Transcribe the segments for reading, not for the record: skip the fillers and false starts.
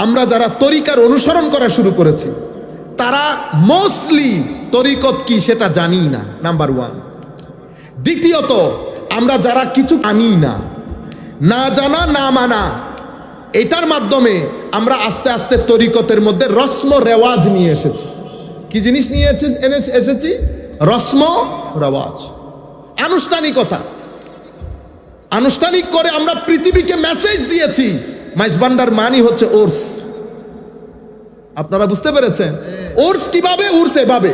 আমরা যারা তরিকার অনুসরণ করা শুরু করেছি তারা মোস্টলি তরিকত কি সেটা জানি না, নাম্বার ওয়ান। দ্বিতীয়ত, আমরা যারা কিছু জানি না, না জানা না মানা, এটার মাধ্যমে আমরা আস্তে আস্তে তরিকতের মধ্যে রসম রেওয়াজ নিয়ে এসেছি। কি জিনিস নিয়ে এসেছি? রসম রেওয়াজ, আনুষ্ঠানিকতা। আনুষ্ঠানিক করে আমরা পৃথিবীকে মেসেজ দিয়েছি মাইজবান্ডার মানি হচ্ছে ওর্স। আপনারা বুঝতে পেরেছেন? ওর্স কিভাবে? উর্স এভাবে।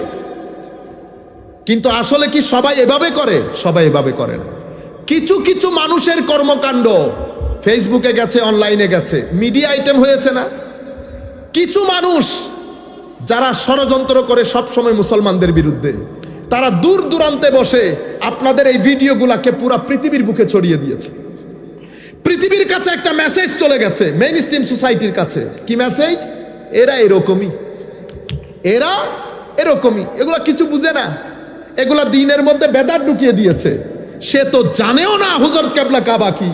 কিন্তু আসলে কি সবাই এভাবে করে? সবাই এভাবে করে না। কিছু কিছু মানুষের কর্মকাণ্ড ফেসবুকে গেছে, অনলাইনে গেছে, মিডিয়া আইটেম হয়েছে না? কিছু মানুষ যারা ষড়যন্ত্র করে সবসময় মুসলমানদের বিরুদ্ধে, তারা দূর দূরান্তে বসে আপনাদের এই ভিডিওগুলাকে পুরা পৃথিবীর বুকে ছড়িয়ে দিয়েছে। পৃথিবীর কাছে একটা মেসেজ চলে গেছে, মেইন স্ট্রিম সোসাইটির কাছে। কি মেসেজ? এরা এরকমই, এরা এরকমই, এগুলা কিছু বুঝে না, এগুলা দিনের মধ্যে বেদাত ঢুকিয়ে দিয়েছে। সে তো জানেও না হুজুর কেবলা কাবা কি,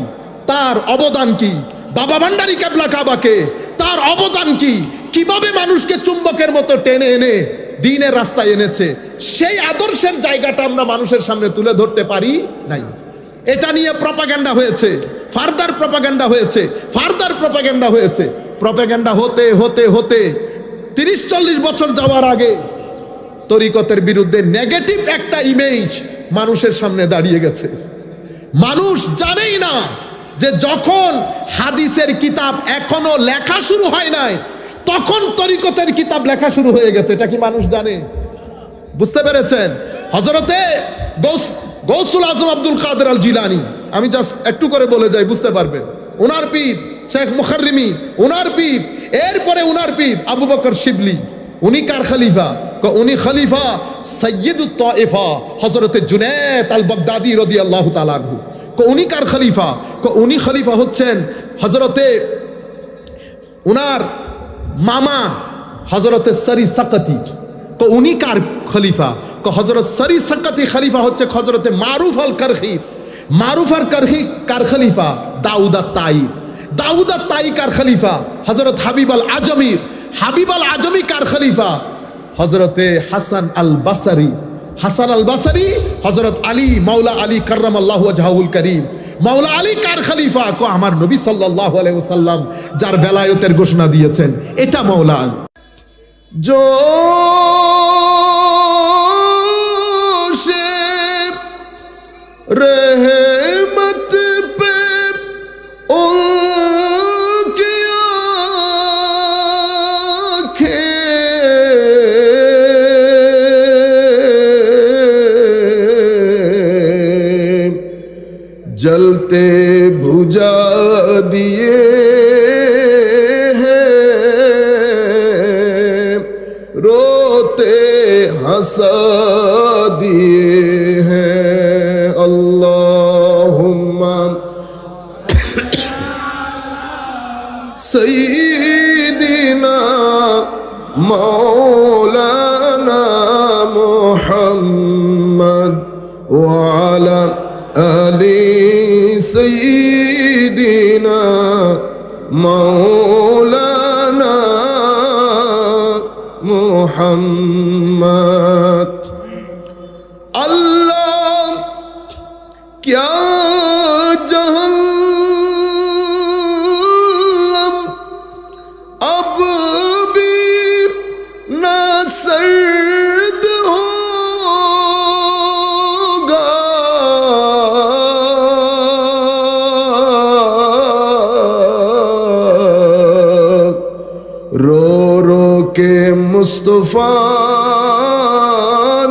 তার অবদান কি, বাবা ভান্ডারী কেবলা কাবাকে তার অবদান কি, কিভাবে মানুষকে চুম্বকের মতো টেনে এনে দ্বীনের রাস্তায় এনেছে, সেই আদর্শের জায়গাটা আমরা মানুষের সামনে তুলে ধরতে পারি নাই। এটা নিয়ে প্রপাগান্ডা হয়েছে, ফার্দার প্রপাগান্ডা হয়েছে, ফার্দার প্রপাগান্ডা হয়েছে। প্রপাগান্ডা হতে হতে হতে 30-40 বছর যাওয়ার আগে তরিকতের বিরুদ্ধে নেগেটিভ একটা ইমেজ মানুষের সামনে দাঁড়িয়ে গেছে। মানুষ জানেই না যে যখন হাদিসের কিতাব এখনো লেখা শুরু হয় নাই, তখন তরিকতের কিতাব লেখা শুরু হয়ে গেছে। এটা কি মানুষ জানে? বুঝতে পেরেছেন? হযরতে গৌসুল আজম আব্দুল কাদের আল জিলানী, আমি জাস্ট একটু করে বলে যাই, বুঝতে পারবেন। ওনার পীর শেখ মুখাররিমি, ওনার পীর, এরপরে ওনার পীর আবু বকর শিবলি। উনি কার খলিফা? উনি খলিফা সৈয়দুত তায়েফা হযরতে জুনায়েদ আল বাগদাদি রাদিয়াল্লাহু তাআলা আনহু। উনি কার খলিফা? উনি খলিফা হচ্ছেন হযরতে উনার মামা হযরতে সরি সাকাতি। উনি কার খলিফা? হযরত সরি সাকাতি খলিফা হচ্ছে হযরতে মারুফ আল কারখি। মারুফ আল কারখি কার খলিফা? দাউদ আত তাঈর। দাউদ আত তাঈ কার খলিফা? হযরত হাবিব আল আজমি। হাবিব আল আজমি কার খলিফা? হযরতে হাসান আল বাসারি। হাসান আল বাসারি হযরত আলী, মাওলা আলী কাররামাল্লাহু ওয়াজহাহুল কারীম। মাওলা আলী কার খলিফা? আমার নবী সাল্লাল্লাহু আলাইহি ওয়াসাল্লাম যার বেলায়েতের ঘোষণা দিয়েছেন, এটা মাওলা আলী। জোশে रहमत पे उनकी आँखें जलते बुझा दिए हैं, रोते हंसा दिए हैं। अल्लाहुम्मा सय्यिदिना मौलाना मुहम्मद व अला आलि सय्यिदिना मौलाना मुहम्मद। अल्लाह क्या जहन्नम अब भी ना सर्द होगा, रो रो के मुस्तफा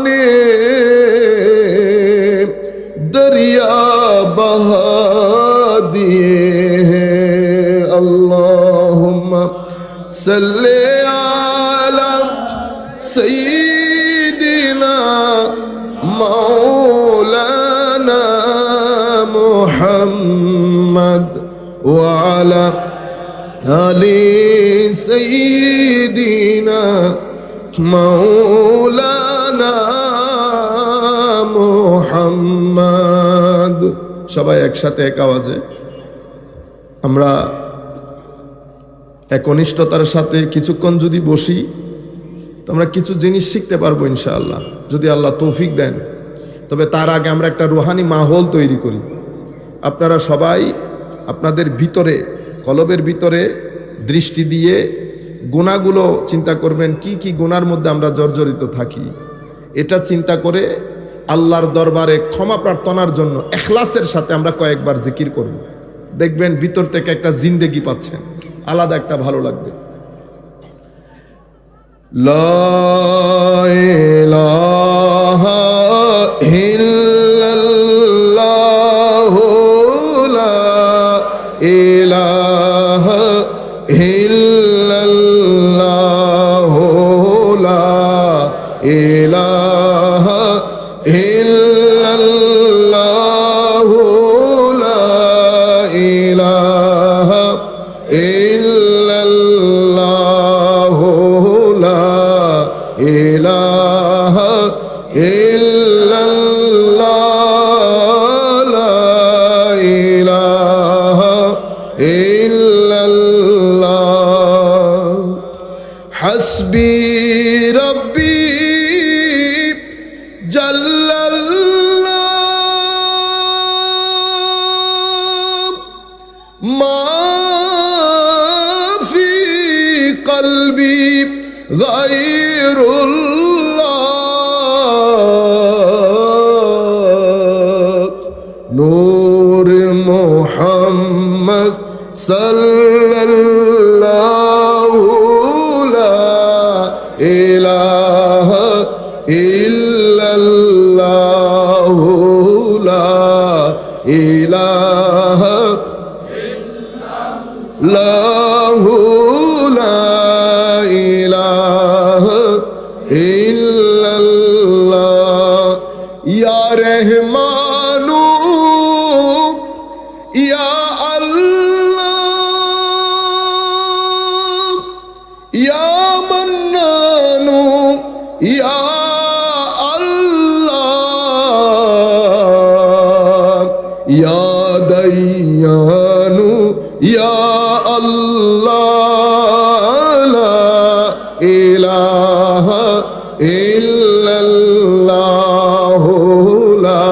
ने दरिया बहा दिए हैं। अल्लाहुम्मा सल्ले अला सय्यिदिना मौलाना मुहम्मद व अला आलि सय्यिदिना मौलाना মুহাম্মদ। সবাই একসাথে এক আওয়াজে আমরা একনিষ্ঠতার সাথে কিছুক্ষণ যদি বসি তো আমরা কিছু জিনিস শিখতে পারবো ইনশাআল্লাহ, যদি আল্লাহ তৌফিক দেন। তবে তার আগে আমরা একটা রুহানি মাহৌল তৈরি করি। আপনারা সবাই আপনাদের ভিতরে, কলবের ভিতরে দৃষ্টি দিয়ে গুনাহগুলো চিন্তা করবেন, কি কি গুনার মধ্যে আমরা জর্জরিত থাকি। এটা চিন্তা করে আল্লাহর দরবারে ক্ষমা প্রার্থনার জন্য ইখলাসের সাথে আমরা কয়েকবার জিকির করব। দেখবেন ভিতর থেকে একটা জিন্দেগি পাচ্ছেন, আলাদা একটা ভালো লাগবে। লা ইলাহা ইল্লাল্লাহু লা ইলাহা ইল্লাল্লাহু লা ইলাহা ইল্লাল্লাহু লা ইলাহা ইল্লাল্লাহু লা ইলাহা ইল্লাল্লাহ লা ইলাহা ইল্লাল্লাহ হাসবি রব্বি জাল্লাল্লাহ মা ফি কলবি গায়রুল্লাহ নূর মুহাম্মদ সাল্লাল্লাহু লা ইলাহা ইল্লাল্লাহু লা ইলাহা ইল্লাল্লাহু লা ইলাহা ইল্লাল্লাহ ইয়া রহমানু ইয়া আল্লাহ ইয়া মান্নানু ইয়া আল্লাহ ইয়া দাইয়ানু ইয়া আল্লাহ লা ইলাহা ইল্লাল্লাহু লা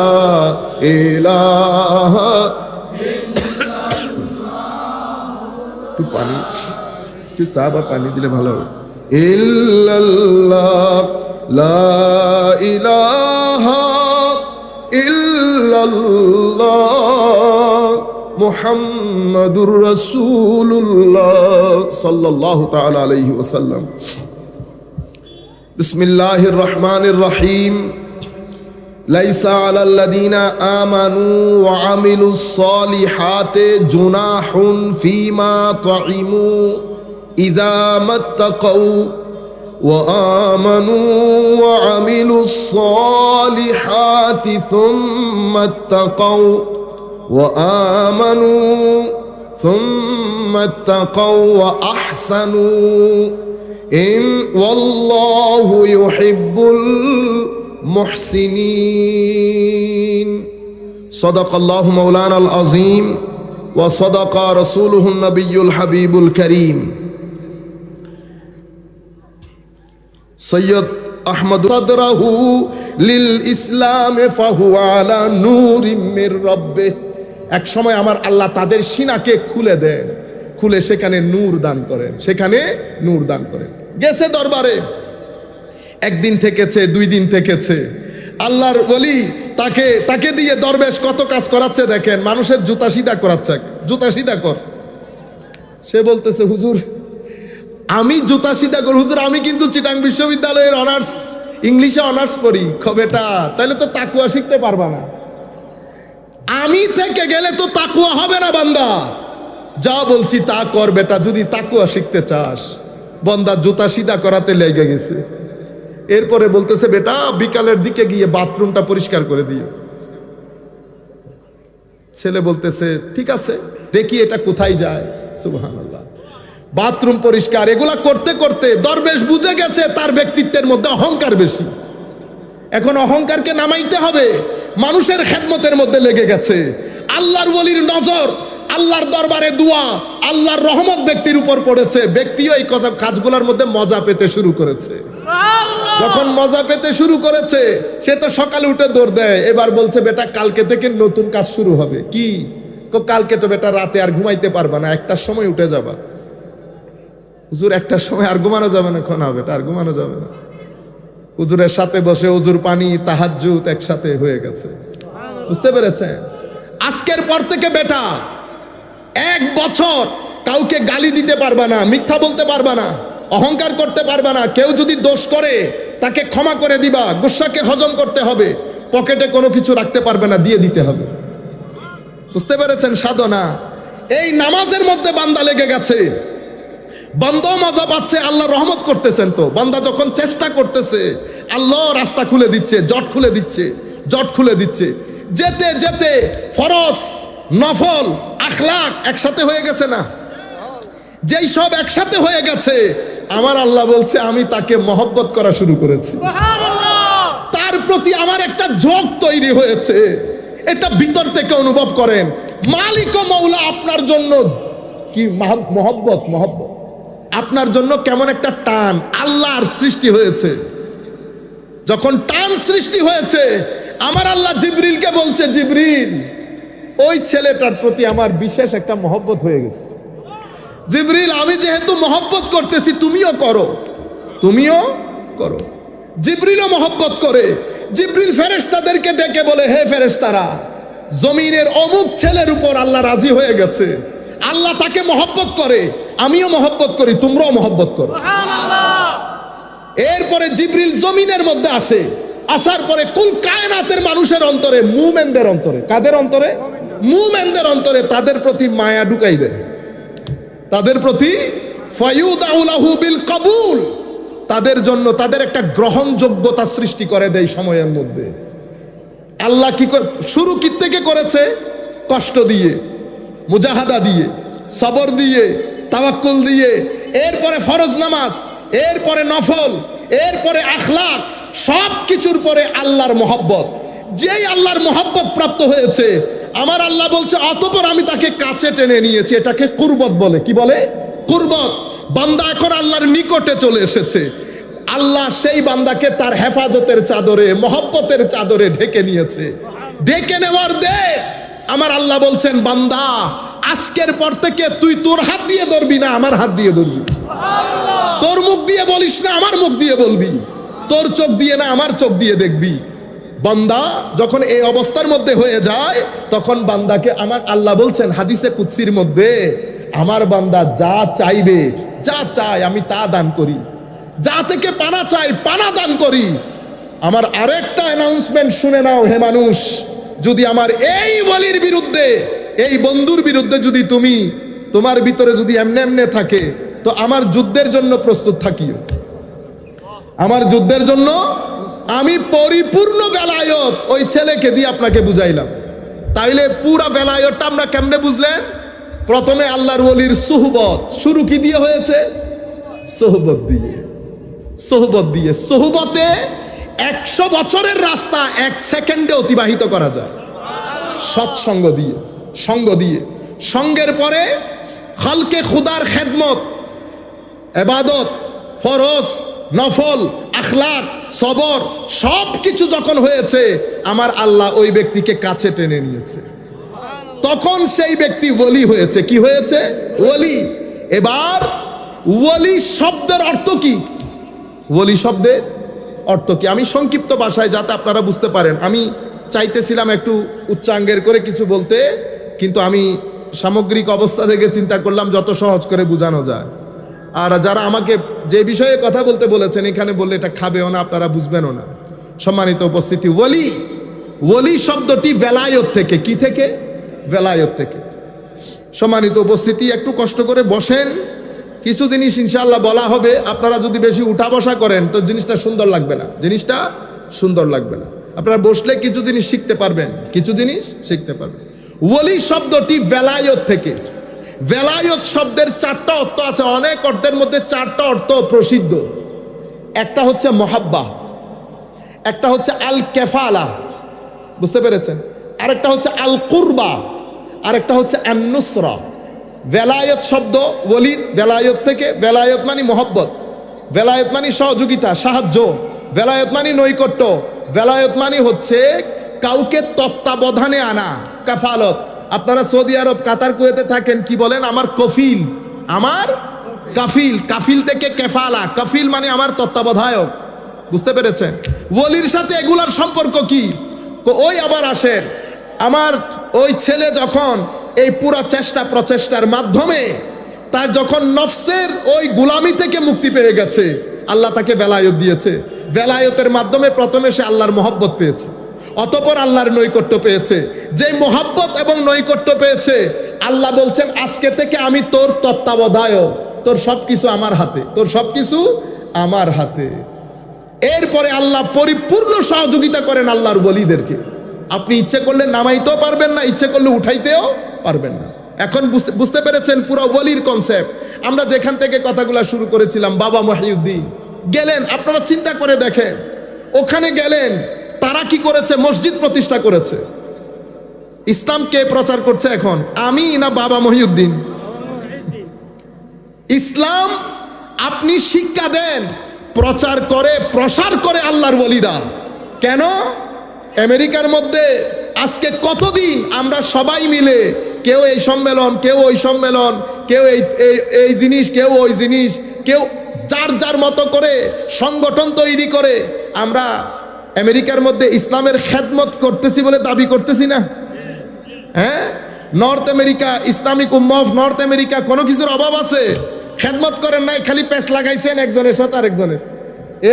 ইলাহা একটু পানি, একটু চা বা পানি দিলে ভালো হবে। ইল্লাল্লাহ লা ইলাহা ইল্লাল্লাহ মুহাম্মাদুর রাসূলুল্লাহ সাল্লাল্লাহু তাআলা আলাইহি ওয়াসাল্লাম। বিসমিল্লাহির রহমানির রহিম। লাইসা আলাল্লাযীনা আমানু ওয়া আমিলুস সালিহাতি জুনাহুন ফীমা তুইমু ইযা মাত্তাকাউ ওয়া আমানু ওয়া আমিলুস সালিহাতি সুম্মা ইত্তাকাউ ওয়া আমানু সুম্মা ইত্তাকাউ ওয়া আহসানু ইন ওয়াল্লাহু ইউহিব্বুল মুহসিনিন। সাদাকাল্লাহু মাওলানাল আযীম ওয়া সাদাকা রাসূলুহুন নবিয়্যুল হাবিবুল কারীম। সৈয়দ আহমদ সাদরাহু লিল ইসলাম ফাহুয়া আলা নূরিম মির রাব্বিহ। এক সময় আমার আল্লাহ তাদের সিনাকে খুলে দেন, খুলে সেখানে নূর দান করেন, সেখানে নূর দান করেন। গেছে দরবারে, একদিন থেকেছে, 2 দিন থেকেছে। আল্লাহর ওলি তাকে দিয়ে দরবেশ কত কাজ করাচ্ছে দেখেন। মানুষের জুতা সিধা করাচ্ছে, জুতা সিধা কর। সে বলতেছে হুজুর আমি জুতা সিধা কর। হুজুর আমি কিন্তু চিটাং বিশ্ববিদ্যালয়ের অনার্স, ইংলিশে অনার্স পড়ি। বেটা তাহলে তো তাকুয়া শিখতে পারবা না। আমি থেকে গেলে তো তাকুয়া হবে না বান্দা। যা বলছি তা কর বেটা, যদি তাকুয়া শিখতে চাস। বন্দা জুতা সিধা করাতে লেগে গেছে। এরপরে বলতেছে বেটা বিকালের দিকে গিয়ে বাথরুমটা পরিষ্কার করে দিও। ছেলে বলতেছে ঠিক আছে, দেখি এটা কোথায় যায়। সুবহানাল্লাহ। বাথরুম পরিষ্কার এগুলা করতে করতে দরবেশ বুঝে গেছে তার ব্যক্তিত্বের মধ্যে অহংকার বেশি। এখন অহংকারকে নামাইতে হবে, মানুষের খেদমতের মধ্যে লেগে গেছে। আল্লাহর ওলির নজর আল্লাহর দরবারে দোয়া, আল্লাহর রহমত ব্যক্তির উপর পড়েছে, ব্যক্তিও এই কাজগুলোর মধ্যে মজা পেতে শুরু করেছে। যখন মজা পেতে শুরু করেছে, সে তো সকালে উঠে দৌড় দেয়, এবার বলছে বেটা কালকে থেকে নতুন কাজ শুরু হবে। কি? কালকে তো বেটা রাতে আর ঘুমাইতে পারবা না, একটার সময় উঠে যাবা। হুজুর একটার সময় আর ঘুমানো যাবে না? না বেটা আর ঘুমানো যাবে না। হুজুরের সাথে বসে হুজুর পানি তাহাজ্জুদ একসাথে হয়ে গেছে। বুঝতে পেরেছেন? আজকের পর থেকে বেটা 1 বছর কাউকে গালি দিতে পারবা না, মিথ্যা বলতে পারবা না, অহংকার করতে পারবা না। কেউ যদি দোষ করে তাকে ক্ষমা করে দিবা, গুসাকে হজম করতে হবে, পকেটে কোনো কিছু রাখতে পারবে না, দিয়ে দিতে হবে। বুঝতে পেরেছেন সাধনা? এই নামাজের মধ্যে বান্দা লেগে গেছে, বান্দাও মজা পাচ্ছে, আল্লাহ রহমত করতেছেন। তো বান্দা যখন চেষ্টা করতেছে, আল্লাহ রাস্তা খুলে দিচ্ছে, জট খুলে দিচ্ছে, জট খুলে দিচ্ছে। যেতে যেতে ফরজ, নফল, আখলাক একসাথে হয়ে গেছে না? যেই সব একসাথে হয়ে গেছে, আমার আল্লাহ বলছে আমি তাকে মহব্বত করা শুরু করেছি। তার প্রতি আমার একটা ঝোঁক তৈরি হয়েছে। এটা ভিতর থেকে অনুভব করেন। মালিক ও মৌলা আপনার জন্য কি মহব্বত, মহব্বত আপনার জন্য কেমন একটা টান আল্লাহর সৃষ্টি হয়েছে। যখন টান সৃষ্টি হয়েছে, আমার আল্লাহ জিবরিলকে বলছে, জিবরিল ওই ছেলেটার প্রতি আমার বিশেষ একটা মহব্বত হয়ে গেছে। জিবরিল আমি যেহেতু মহব্বত করতেছি, তুমিও করো, তুমিও করো। জিবরিলও মহব্বত করে। জিবরিল ফেরেশতাদেরকে ডেকে বলে, হে ফেরেশতারা, জমিনের অমুক ছেলের উপর আল্লাহ রাজি হয়ে গেছে, আল্লাহ তাকে মহব্বত করে, আমিও মহব্বত করি, তোমরাও মহব্বত করো। এরপরে জিবরিল জমিনের মধ্যে আসে। আসার পরে কুল কায়নাতের মানুষের অন্তরে, মুমিনদের অন্তরে, কাদের অন্তরে? মুমিনদের অন্তরে তাদের প্রতি মায়া ঢুকাই দেয়, তাদের প্রতি ফায়ুদাউ লাহু বিল কবুল, তাদের জন্য তাদের একটা গ্রহণযোগ্যতা সৃষ্টি করে দেয় সময়ের মধ্যে। আল্লাহ কি শুরু কি থেকে করেছে? কষ্ট দিয়ে, মুজাহাদা দিয়ে, সবর দিয়ে, তাওয়াক্কুল দিয়ে, এরপরে ফরজ নামাজ, এরপরে নফল, এরপরে আখলাক, সব কিছুর পরে আল্লাহর মহব্বত। যেই আল্লাহর মহব্বত প্রাপ্ত হয়েছে, আমার আল্লাহ বলছে অতঃপর আমি তাকে কাছে টেনে নিয়েছি। এটাকে কুরবত বলে। কি বলে? কুরবত। বান্দা এখন আল্লাহর নিকটে চলে এসেছে। আল্লাহ সেই বান্দাকে তার হেফাজতের চাদরে, মহব্বতের চাদরে ঢেকে নিয়েছে। ঢেকে নেওয়ার দে আমার আল্লাহ বলছেন, বান্দা আজকের পর থেকে তুই তোর হাত দিয়ে ধরবি না, আমার হাত দিয়ে ধরবি। তোর মুখ দিয়ে বলিস না, আমার মুখ দিয়ে বলবি। তোর চোখ দিয়ে না, আমার চোখ দিয়ে দেখবি। বান্দা যখন এই অবস্থার মধ্যে হয়ে যায়, তখন বান্দাকে আমার আল্লাহ বলছেন হাদিসে কুদসির মধ্যে, আমার বান্দা যা চাইবে, যা চায় আমি তা দান করি, যা থেকে পানা চাই পানা দান করি। আমার আরেকটা অ্যানাউন্সমেন্ট শুনে নাও হে মানুষ, যদি আমার এই ওয়ালির বিরুদ্ধে, এই বন্ধুর বিরুদ্ধে যদি তুমি, তোমার ভিতরে যদি এমনে এমনে থাকে, তো আমার যুদ্ধের জন্য প্রস্তুত থাকিও। আমার যুদ্ধের জন্য আমি পরিপূর্ণ বেলায়ত ওই ছেলেকে দিয়ে আপনাকে বুঝাইলাম। তাইলে পুরা বেলায়তটা আমরা কেমনে বুঝলেন? প্রথমে আল্লাহর ওলির সুহবত। শুরু কি দিয়ে হয়েছে? সোহবত দিয়ে। সোহবত দিয়ে। সোহবতে 100 বছরের রাস্তা 1 সেকেন্ডে অতিবাহিত করা যায়। সৎসঙ্গ দিয়ে, সঙ্গ দিয়ে। সঙ্গের পরে খালকে খুদার খেদমত, ইবাদত, ফরজ, নফল, আখলাক, সবর, সব কিছু যখন হয়েছে, আমার আল্লাহ ওই ব্যক্তিকে কাছে টেনে নিয়েছে। তখন সেই ব্যক্তি ওলি হয়েছে। কি হয়েছে? ওলি। এবার ওলি শব্দের অর্থ কি? ওলি শব্দের অর্থ কি? আমি সংক্ষিপ্ত ভাষায়, যাতে আপনারা বুঝতে পারেন, আমি চাইতেছিলাম একটু উচ্চাঙ্গের করে কিছু বলতে, কিন্তু আমি সামগ্রিক অবস্থা থেকে চিন্তা করলাম যত সহজ করে বোঝানো যায়। আর যারা আমাকে যে বিষয়ে কথা বলতে বলেছেন, এখানে বললে এটা খাবেও না, আপনারা বুঝবেনও না। সম্মানিত উপস্থিতি, ওলি, ওলি শব্দটি ভেলায়ত থেকে। কি থেকে? ভেলায়ত থেকে। সম্মানিত উপস্থিতি, একটু কষ্ট করে বসেন, কিছু জিনিস ইনশাআল্লাহ বলা হবে। আপনারা যদি বেশি উঠা বসা করেন তো জিনিসটা সুন্দর লাগবে না, জিনিসটা সুন্দর লাগবে না। আপনারা বসলে কিছু জিনিস শিখতে পারবেন, কিছু জিনিস শিখতে পারবেন। ওলি শব্দটি ভেলায়ত থেকে। ভেলায়ত শব্দের 4টা অর্থ আছে। অনেক অর্থের মধ্যে 4টা অর্থ প্রসিদ্ধ। একটা হচ্ছে মহাব্বা, একটা হচ্ছে আল কেফালা, বুঝতে পেরেছেন? আরেকটা হচ্ছে আল কুরবা, আরেকটা হচ্ছে আন-নুসরা। বেলায়েত শব্দ ওয়ালিদ, বেলায়েত থেকে, বেলায়েত মানে মহব্বত, বেলায়েত মানে সহযোগিতা, সাহায্য, বেলায়েত মানে নৈকট্য, বেলায়েত মানে হচ্ছে কাউকে তত্ত্বাবধানে আনা, কাফালত। আপনারা সৌদি আরব, কাতার, কুয়েতে থাকেন, কি বলেন? আমার কফিল, আমার কাফিল। কাফিল থেকে কেফালা, কাফিল মানে আমার তত্ত্বাবধায়ক। বুঝতে পেরেছেন? ওলির সাথে এগুলার সম্পর্ক কি? ওই আবার আসেন, আমার ওই ছেলে যখন এই পুরা চেষ্টা প্রচেষ্টার মাধ্যমে তার যখন নফসের ওই গুলামি থেকে মুক্তি পেয়ে গেছে, আল্লাহ তাকে বেলায়েত দিয়েছে। বেলায়েতের মাধ্যমে প্রথমে সে আল্লাহর মহব্বত পেয়েছে, অতঃপর আল্লাহর নৈকট্য পেয়েছে। যে মহব্বত এবং নৈকট্য পেয়েছে, আল্লাহ বলছেন আজকে থেকে আমি তোর তত্ত্বাবধায়ক, তোর সবকিছু আমার হাতে, তোর সবকিছু আমার হাতে। এরপরে আল্লাহ পরিপূর্ণ সহযোগিতা করেন আল্লাহর ওলিদেরকে। আপনি ইচ্ছে করলে নামাইতেও পারবেন না, ইচ্ছে করলে উঠাইতেও পারবেন না। এখন বুঝতে পেরেছেন পুরো ওলির কনসেপ্ট। আমরা যেখান থেকে কথাগুলো শুরু করেছিলাম, বাবা মহিউদ্দিন গেলেন, আপনারা চিন্তা করে দেখেন, ওখানে গেলেন, তারা কি করেছে? মসজিদ প্রতিষ্ঠা করেছে। ইসলাম কে প্রচার করছে এখন, আমি না বাবা মহিউদ্দিন? ইসলাম আপনি শিক্ষা দেন, প্রচার করে, প্রসার করে আল্লাহর ওলিরা। কেন? আমেরিকার মধ্যে আজকে কতদিন আমরা সবাই মিলে, কেউ এই সম্মেলন, কেউ ওই সম্মেলন, কেউ এই জিনিস, কেউ ওই জিনিস, কেউ যার যার মতো করে সংগঠন তৈরি করে আমরা আমেরিকার মধ্যে ইসলামের খেদমত করতেছি বলে দাবি করতেছি না? হ্যাঁ, নর্থ আমেরিকা, ইসলামিক উম্মাহ অফ নর্থ আমেরিকা, কোনো কিছুর অভাব আছে? খেদমত করেন নাই, খালি প্যাচ লাগাইছেন একজনের সাথে আরেকজনের।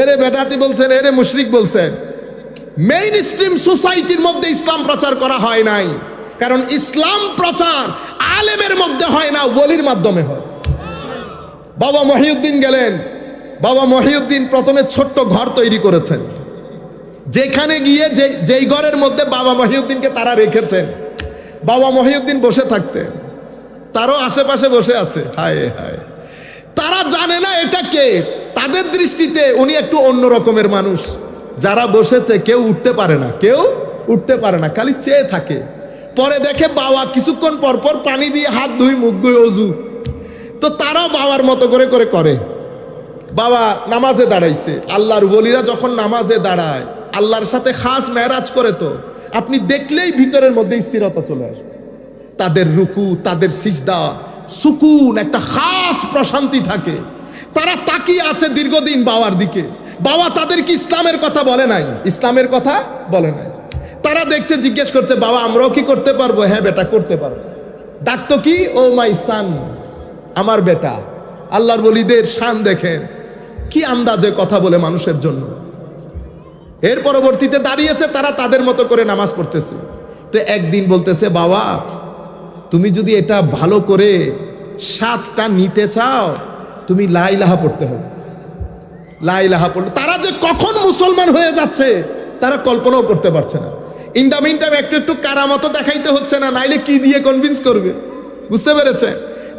এরে বেদাতি বলছেন, এরে মুশরিক বলছেন। মেইন স্ট্রিম সোসাইটির মধ্যে ইসলাম প্রচার করা হয় নাই, কারণ ইসলাম প্রচার আলেমের মধ্যে হয় না, ওলির মাধ্যমে হয়। বাবা মহিউদ্দিন গেলেন, বাবা মহিউদ্দিন প্রথমে ছোট্ট ঘর তৈরি করেছেন, যেখানে গিয়ে যেই ঘরের মধ্যে বাবা মহিউদ্দিনকে তারা রেখেছেন, বাবা মহিউদ্দিন বসে থাকতেন, তারও আশেপাশে বসে আছে। হায় হায়, তারা জানে না এটা কে। তাদের দৃষ্টিতে উনি একটু অন্য রকমের মানুষ। যারা বসেছে কেউ উঠতে পারে না, কেউ উঠতে পারে না, খালি চেয়ে থাকে। পরে দেখে বাবা কিছুক্ষণ পর পর পানি দিয়ে হাত ধুই, মুখ ধুই, অজু। তো তারাও বাবার মতো করে করে করে। বাবা নামাজে দাঁড়াইছে। আল্লাহর ওলিরা যখন নামাজে দাঁড়ায়, আল্লাহর সাথে খাস মেরাজ করে, তো আপনি দেখলেই ভিতরের মধ্যে স্থিরতা চলে আসবে। তাদের রুকু, তাদের সিজদা, সুকুন, একটা খাস প্রশান্তি থাকে। তারা তাকিয়ে আছে দীর্ঘদিন বাবার দিকে। বাবা তাদেরকে ইসলামের কথা বলে নাই, ইসলামের কথা বলে নাই। তারা দেখছে, জিজ্ঞেস করছে, বাবা আমরাও কি করতে পারবো? হ্যাঁ বেটা, করতে পারবো। ডাকতো কি? ও মাই সান, আমার বেটা। আল্লাহর ওলিদের শান দেখেন, কি আন্দাজে কথা বলে মানুষের জন্য। এর পরবর্তীতে দাঁড়িয়েছে, তারা তাদের মতো করে নামাজ পড়তেছে। তো একদিন বলতেছে, বাবা তুমি যদি এটা ভালো করে স্বাদটা নিতে চাও, তুমি লা ইলাহা পড়তে হবে। লা ইলাহা পড়লে তারা যে কখন মুসলমান হয়ে যাচ্ছে তারা কল্পনাও করতে পারছে না। ইন দ্য মিন টাইম একটু একটু কারামতো দেখাইতে হচ্ছে না, নাইলে কি দিয়ে কনভিন্স করবে? বুঝতে পেরেছে?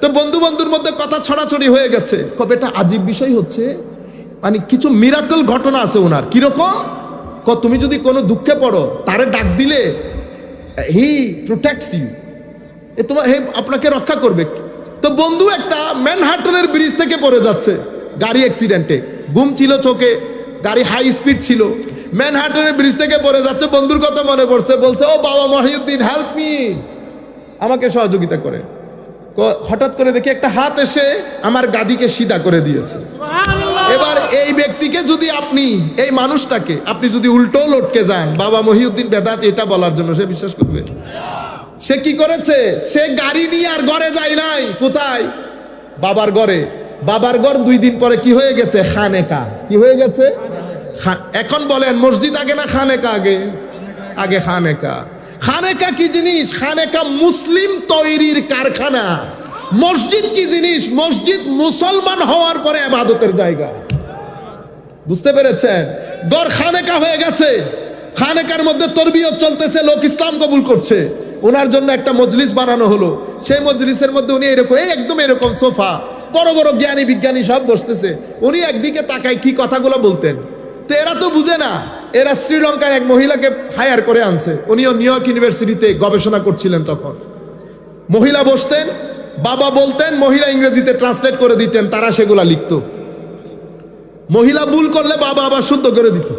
তো বন্ধু বন্ধুর মধ্যে কথা ছড়াছড়ি হয়ে গেছে। কবে এটা আজীব বিষয় হচ্ছে, মানে কিছু মিরাকল ঘটনা আছে ওনার। কিরকম? তুমি যদি কোনো দুঃখে পড়ো, তারে ডাক দিলে হি প্রোটেক্টস ইউ, তোমার আপনাকে রক্ষা করবে। তো বন্ধু একটা ম্যানহাটনের ব্রিজ থেকে পড়ে যাচ্ছে গাড়ি অ্যাক্সিডেন্টে, ঘুম ছিল চোখে, গাড়ি হাই স্পিড ছিল, ম্যানহাটনের ব্রিজ থেকে পড়ে যাচ্ছে। বন্ধুর কথা মনে পড়ছে, বলছে, ও বাবা মহিউদ্দিন হেল্প মি, আমাকে সহযোগিতা করে। হঠাৎ করে দেখি একটা হাত এসে আমার গাদিকে সিধা করে দিয়েছে। এবার এই ব্যক্তিকে যদি আপনি, এই মানুষটাকে আপনি যদি উল্টো লটকে যান, বাবা মহিউদ্দিন বেদাতি এটা বলার জন্য, সে বিশ্বাস করবে? সে কি করেছে? সে গাড়ি নিয়ে আর ঘরে যায় নাই। কোথায়? বাবার ঘরে। বাবার ঘর 2 দিন পরে কি হয়ে গেছে? খানেকা। কি হয়ে গেছে? এখন বলেন, মসজিদ আগে না খানেকা আগে? আগে খানেকা। খানেকা কি জিনিস? খানেকা মুসলিম তৈরির কারখানা। মসজিদ কি জিনিস? মসজিদ মুসলমান হওয়ার পরে ইবাদতের জায়গা। বুঝতে পেরেছেন? ঘর খানেকা হয়ে গেছে। খানেকার মধ্যে তরবিয়ত চলতেছে, লোক ইসলাম কবুল করছে। ওনার জন্য একটা মজলিস বানানো হলো। সেই মজলিসের মধ্যে উনি এরকম, একদম এরকম সোফা, বড় বড় জ্ঞানী বিজ্ঞানী সব বসতেছে। উনি একদিকে তাকায়, কি কথাগুলো বলতেন। তো এরা তো বুঝে না, এরা শ্রীলঙ্কার এক মহিলাকে হায়ার করে আনছে। উনিও নিউ ইয়র্ক ইউনিভার্সিটিতে গবেষণা করছিলেন তখন। মহিলা বসতেন, বাবা বলতেন, মহিলা ইংরেজিতে ট্রান্সলেট করে দিতেন, তারা সেগুলা লিখত। মহিলা ভুল করলে বাবা আবার শুদ্ধ করে দিত,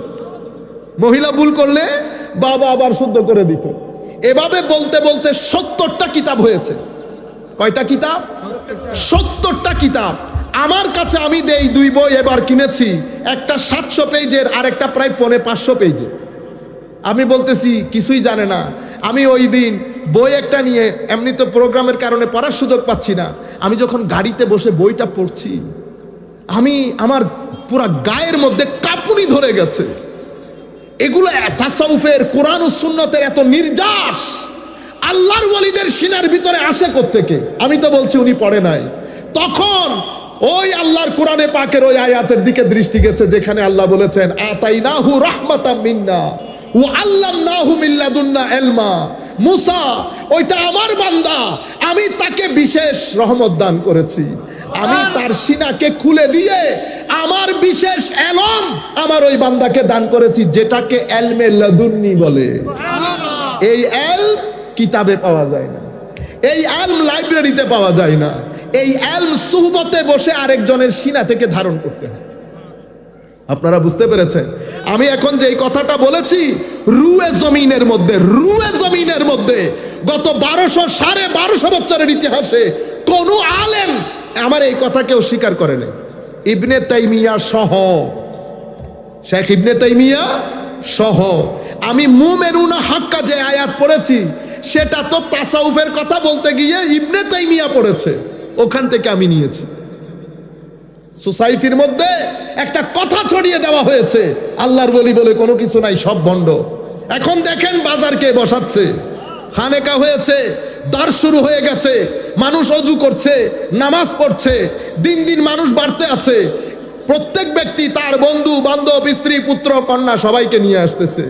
মহিলা ভুল করলে বাবা আবার শুদ্ধ করে দিত। এভাবে বলতে বলতে 70টা কিতাব হয়েছে। কয়টা কিতাব? 70টা কিতাব আমার কাছে। আমি দেই 2 বই এবার কিনেছি, একটা 700 পেজের আর একটা প্রায় 550 পেজের। আমি বলতেছি কিছুই জানে না। আমি ওই দিন বই একটা নিয়ে, এমনি তো প্রোগ্রামের কারণে পড়ার সুযোগ পাচ্ছি না, আমি যখন গাড়িতে বসে বইটা পড়ছি, আমার পুরা গায়ের মধ্যে কাঁপুনি ধরে গেছে। এগুলো তাসাউফের, কোরআন ও সুন্নতের এত নির্যাস আল্লাহর ওয়ালিদের সিনার ভিতরে আসে কোত্থেকে? আমি তো বলছি উনি পড়ে নাই। তখন ওই আল্লাহর কোরআনে পাকের ওই আয়াতের দিকে দৃষ্টি গেছে যেখানে আল্লাহ বলেছেন আতাইনাহু রাহমাতাম মিন্না ওয়া আল্লামনাহু মিন লাদুন্না ইলমা। মুসা ওইটা আমার বান্দা, আমি তাকে বিশেষ রহমত দান করেছি। আমি তার সিনাকে খুলে দিয়ে আমার বিশেষ এলম আমার ওই বান্দাকে দান করেছি, যেটাকে এলমে লাদুন্নি বলে। এই এলম কিতাবে পাওয়া যায় না, এই এলম লাইব্রেরিতে পাওয়া যায় না, এই এলম সুহবতে বসে আরেকজনের সিনা থেকে ধারণ করতে হয়। আপনারা বুঝতে পেরেছেন? আমি এখন যে কথাটা বলেছি, রুয়ে জমিনের মধ্যে গত 1200-1250 বছরের ইতিহাসে কোন আলেম আমার এই কথা কেউ স্বীকার করে নাই। ইবনে তাইমিয়া সহ, শেখ ইবনে তাইমিয়া সহ। আমি মুমিনুনা হাক্কা যে আয়াত পড়েছি, সেটা তো তাসাউফের কথা বলতে গিয়ে ইবনে তাইমিয়া পড়েছে, ওখান থেকে আমি নিয়েছি। সোসাইটির মধ্যে একটা কথা ছড়িয়ে দেওয়া হয়েছে, আল্লাহর ওলি বলে কোনো কিছু নাই, সব ভণ্ড। এখন দেখেন বাজার কে বসাচ্ছে, খানেকা হয়েছে, দার শুরু হয়ে গেছে, মানুষ অজু করছে, নামাজ পড়ছে, দিন দিন মানুষ বাড়তে আছে। প্রত্যেক ব্যক্তি তার বন্ধু বান্ধব, স্ত্রী, পুত্র, কন্যা সবাইকে নিয়ে আসতেছে।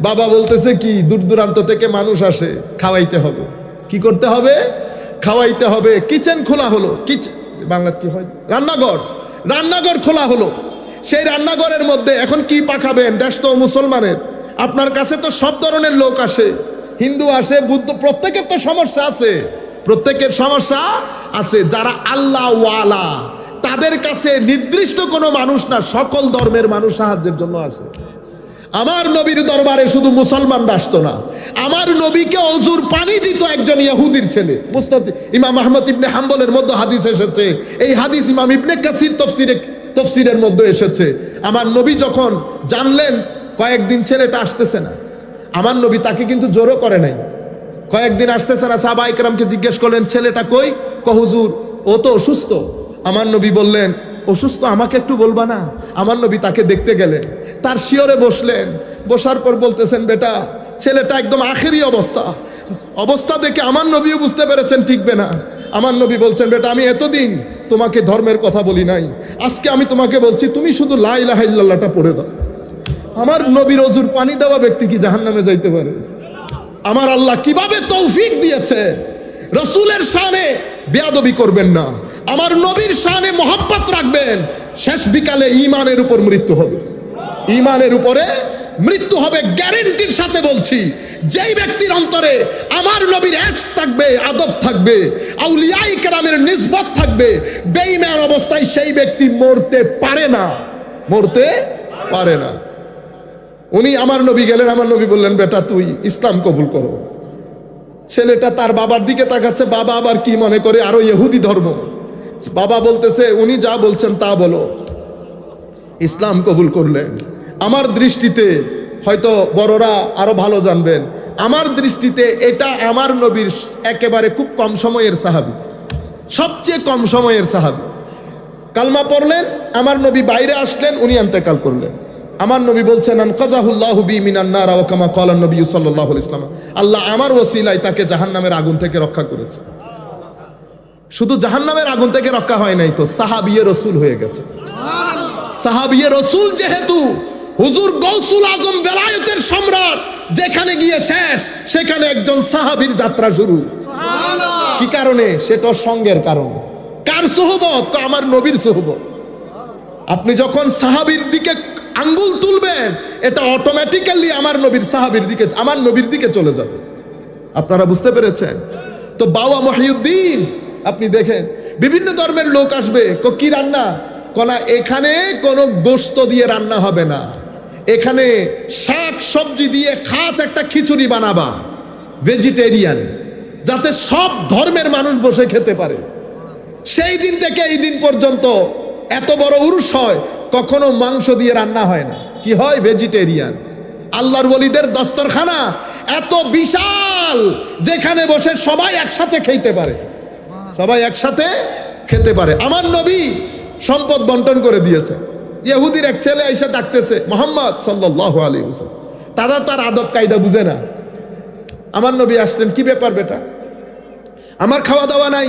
বাবা বলতেছে কি, দূর দূরান্ত থেকে মানুষ আসে, খাওয়াইতে হবে। কি করতে হবে? খাওয়াইতে হবে। কিচেন খোলা হলো, বাংলা কি হয়, রান্নাঘর খোলা হলো। সেই রান্নাঘরের মধ্যে এখন কি পাকাবেন? দেশ তো মুসলমানের, আপনার কাছে তো সব ধরনের লোক আসে, হিন্দু আসে, বুদ্ধ, প্রত্যেকের তো সমস্যা আছে, প্রত্যেকের সমস্যা আছে। যারা আল্লাহ ওয়ালা, তাদের কাছে নির্দিষ্ট কোনো মানুষ না, সকল ধর্মের মানুষ সাহায্যের জন্য আসে। আমার নবীর দরবারে শুধু মুসলমানরা আসতো না, আমার নবীকে অজুর পানি দিত একজন ইহুদির ছেলে। মুসনাদ ইমাম আহমদ ইবনে হাম্বলের মধ্যে হাদিস এসেছে, এই হাদিস ইমাম ইবনে কাসির তফসিরের মধ্যে এসেছে। আমার নবী যখন জানলেন কয়েকদিন ছেলেটা আসতেছে না, আমার নবী তাকে কিন্তু জোরও করে নাই, কয়েকদিন আসতেছে না, সাহাবা ইকরামকে জিজ্ঞেস করলেন ছেলেটা কই? হুজুর ও তো অসুস্থ। আমার নবী বললেন অসুস্থ, আমাকে একটু বলবা না? আমার নবী তাকে দেখতে গেলেন, তার শিয়রে বসলেন, বসার পর বলতেছেন বেটা, ছেলেটা একদম আখেরি অবস্থা দেখে আমার নবীও বুঝতে পেরেছেন টিকবে না। আমার নবী বলছেন বেটা, আমি এতদিন তোমাকে ধর্মের কথা বলি নাই, আজকে আমি তোমাকে বলছি তুমি শুধু লা ইলাহা ইল্লাল্লাহটা পড়ে দাও। আমার নবীর অজুর পানি দেওয়া ব্যক্তি কি জাহান্নামে যাইতে পারে? আমার আল্লাহ কিভাবে তৌফিক দিয়েছে। রসুলের শানে বেয়াদবি করবেন না, আমার নবীর শানে মহব্বত রাখবেন। শেষ বিকালে ঈমানের উপর মৃত্যু হবে, ঈমানের উপরে মৃত্যু হবে, গ্যারান্টির সাথে বলছি। যেই ব্যক্তির অন্তরে আমার নবীর ইশক থাকবে, আদব থাকবে, আউলিয়ায়ে কেরামের নিসবত থাকবে, বেঈমান অবস্থায় সেই ব্যক্তি মরতে পারে না, মরতে পারে না। উনি আমার নবী গেলেন, আমার নবী বললেন বেটা তুই ইসলাম কবুল করো। ছেলেটা তার বাবার দিকে তাকাচ্ছে, বাবা আবার কি মনে করে, আরো ইহুদি ধর্ম। বাবা বলতেছে উনি যা বলছেন তা বলো। ইসলাম কবুল করলেন। আমার দৃষ্টিতে, হয়তো বড়রা আরো ভালো জানবেন, আমার দৃষ্টিতে এটা আমার নবীর একেবারে খুব কম সময়ের সাহাবী, সবচেয়ে কম সময়ের সাহাবী। কালমা পড়লেন, আমার নবী বাইরে আসলেন, উনি ইন্তেকাল করলেন। আমার নবী বলছেন আনকাযাহুল্লাহু বি মিনান নার ওয়া কামা ক্বালা নবী সাল্লাল্লাহু আলাইহি ওয়াসাল্লাম, আল্লাহ আমার ওসিলায় তাকে জাহান্নামের আগুন থেকে রক্ষা করেছে। শুধু জাহান্নামের আগুন থেকে রক্ষা হয় নাই তো, সাহাবিয়ে রাসূল হয়ে গেছে। সাহাবিয়ে রাসূল যেহেতু, হুজুর গৌসুল আজম বেলায়েতের সম্রাট, যেখানে গিয়ে শেষ সেখানে একজন সাহাবীর যাত্রা শুরু। সুবহানাল্লাহ। কি কারণে? সেটা সঙ্গের কারণে। কার সুহবত? আমার নবীর সুহবত। আপনি যখন সাহাবীর দিকে আঙ্গুল তুলবেন, এটা অটোমেটিক্যালি আমার নবীর সাহাবীর দিকে, আমার নবীর দিকে চলে যাবে। আপনারা বুঝতে পেরেছেন? তো বাবা মহিউদ্দিন আপনি দেখেন বিভিন্ন ধর্মের লোক আসবে, কি রান্না, কনা এখানে কোনো গোশত দিয়ে রান্না হবে না, এখানে শাক সবজি দিয়ে খাস একটা খিচুড়ি বানাবা ভেজিটেরিয়ান, যাতে সব ধর্মের মানুষ বসে খেতে পারে। সেই দিন থেকে এই দিন পর্যন্ত এত বড় উরুস হয়, কখনো মাংস দিয়ে রান্না হয় না, কি হয়, ভেজিটেরিয়ান। আল্লাহর ওলিদের দস্তরখানা এত বিশাল, যেখানে বসে সবাই একসাথে খেতে পারে, সবাই একসাথে খেতে পারে। আমার নবী সম্পদ বন্টন করে দিয়েছে। ইহুদির এক ছেলে এসে ডাকতেছে মুহাম্মদ সাল্লাল্লাহু আলাইহি ওয়াসাল্লাম, তারা তার আদব কায়দা বুঝে না। আমার নবী আসছেন, কি ব্যাপার বেটা, আমার খাওয়া দাওয়া নাই,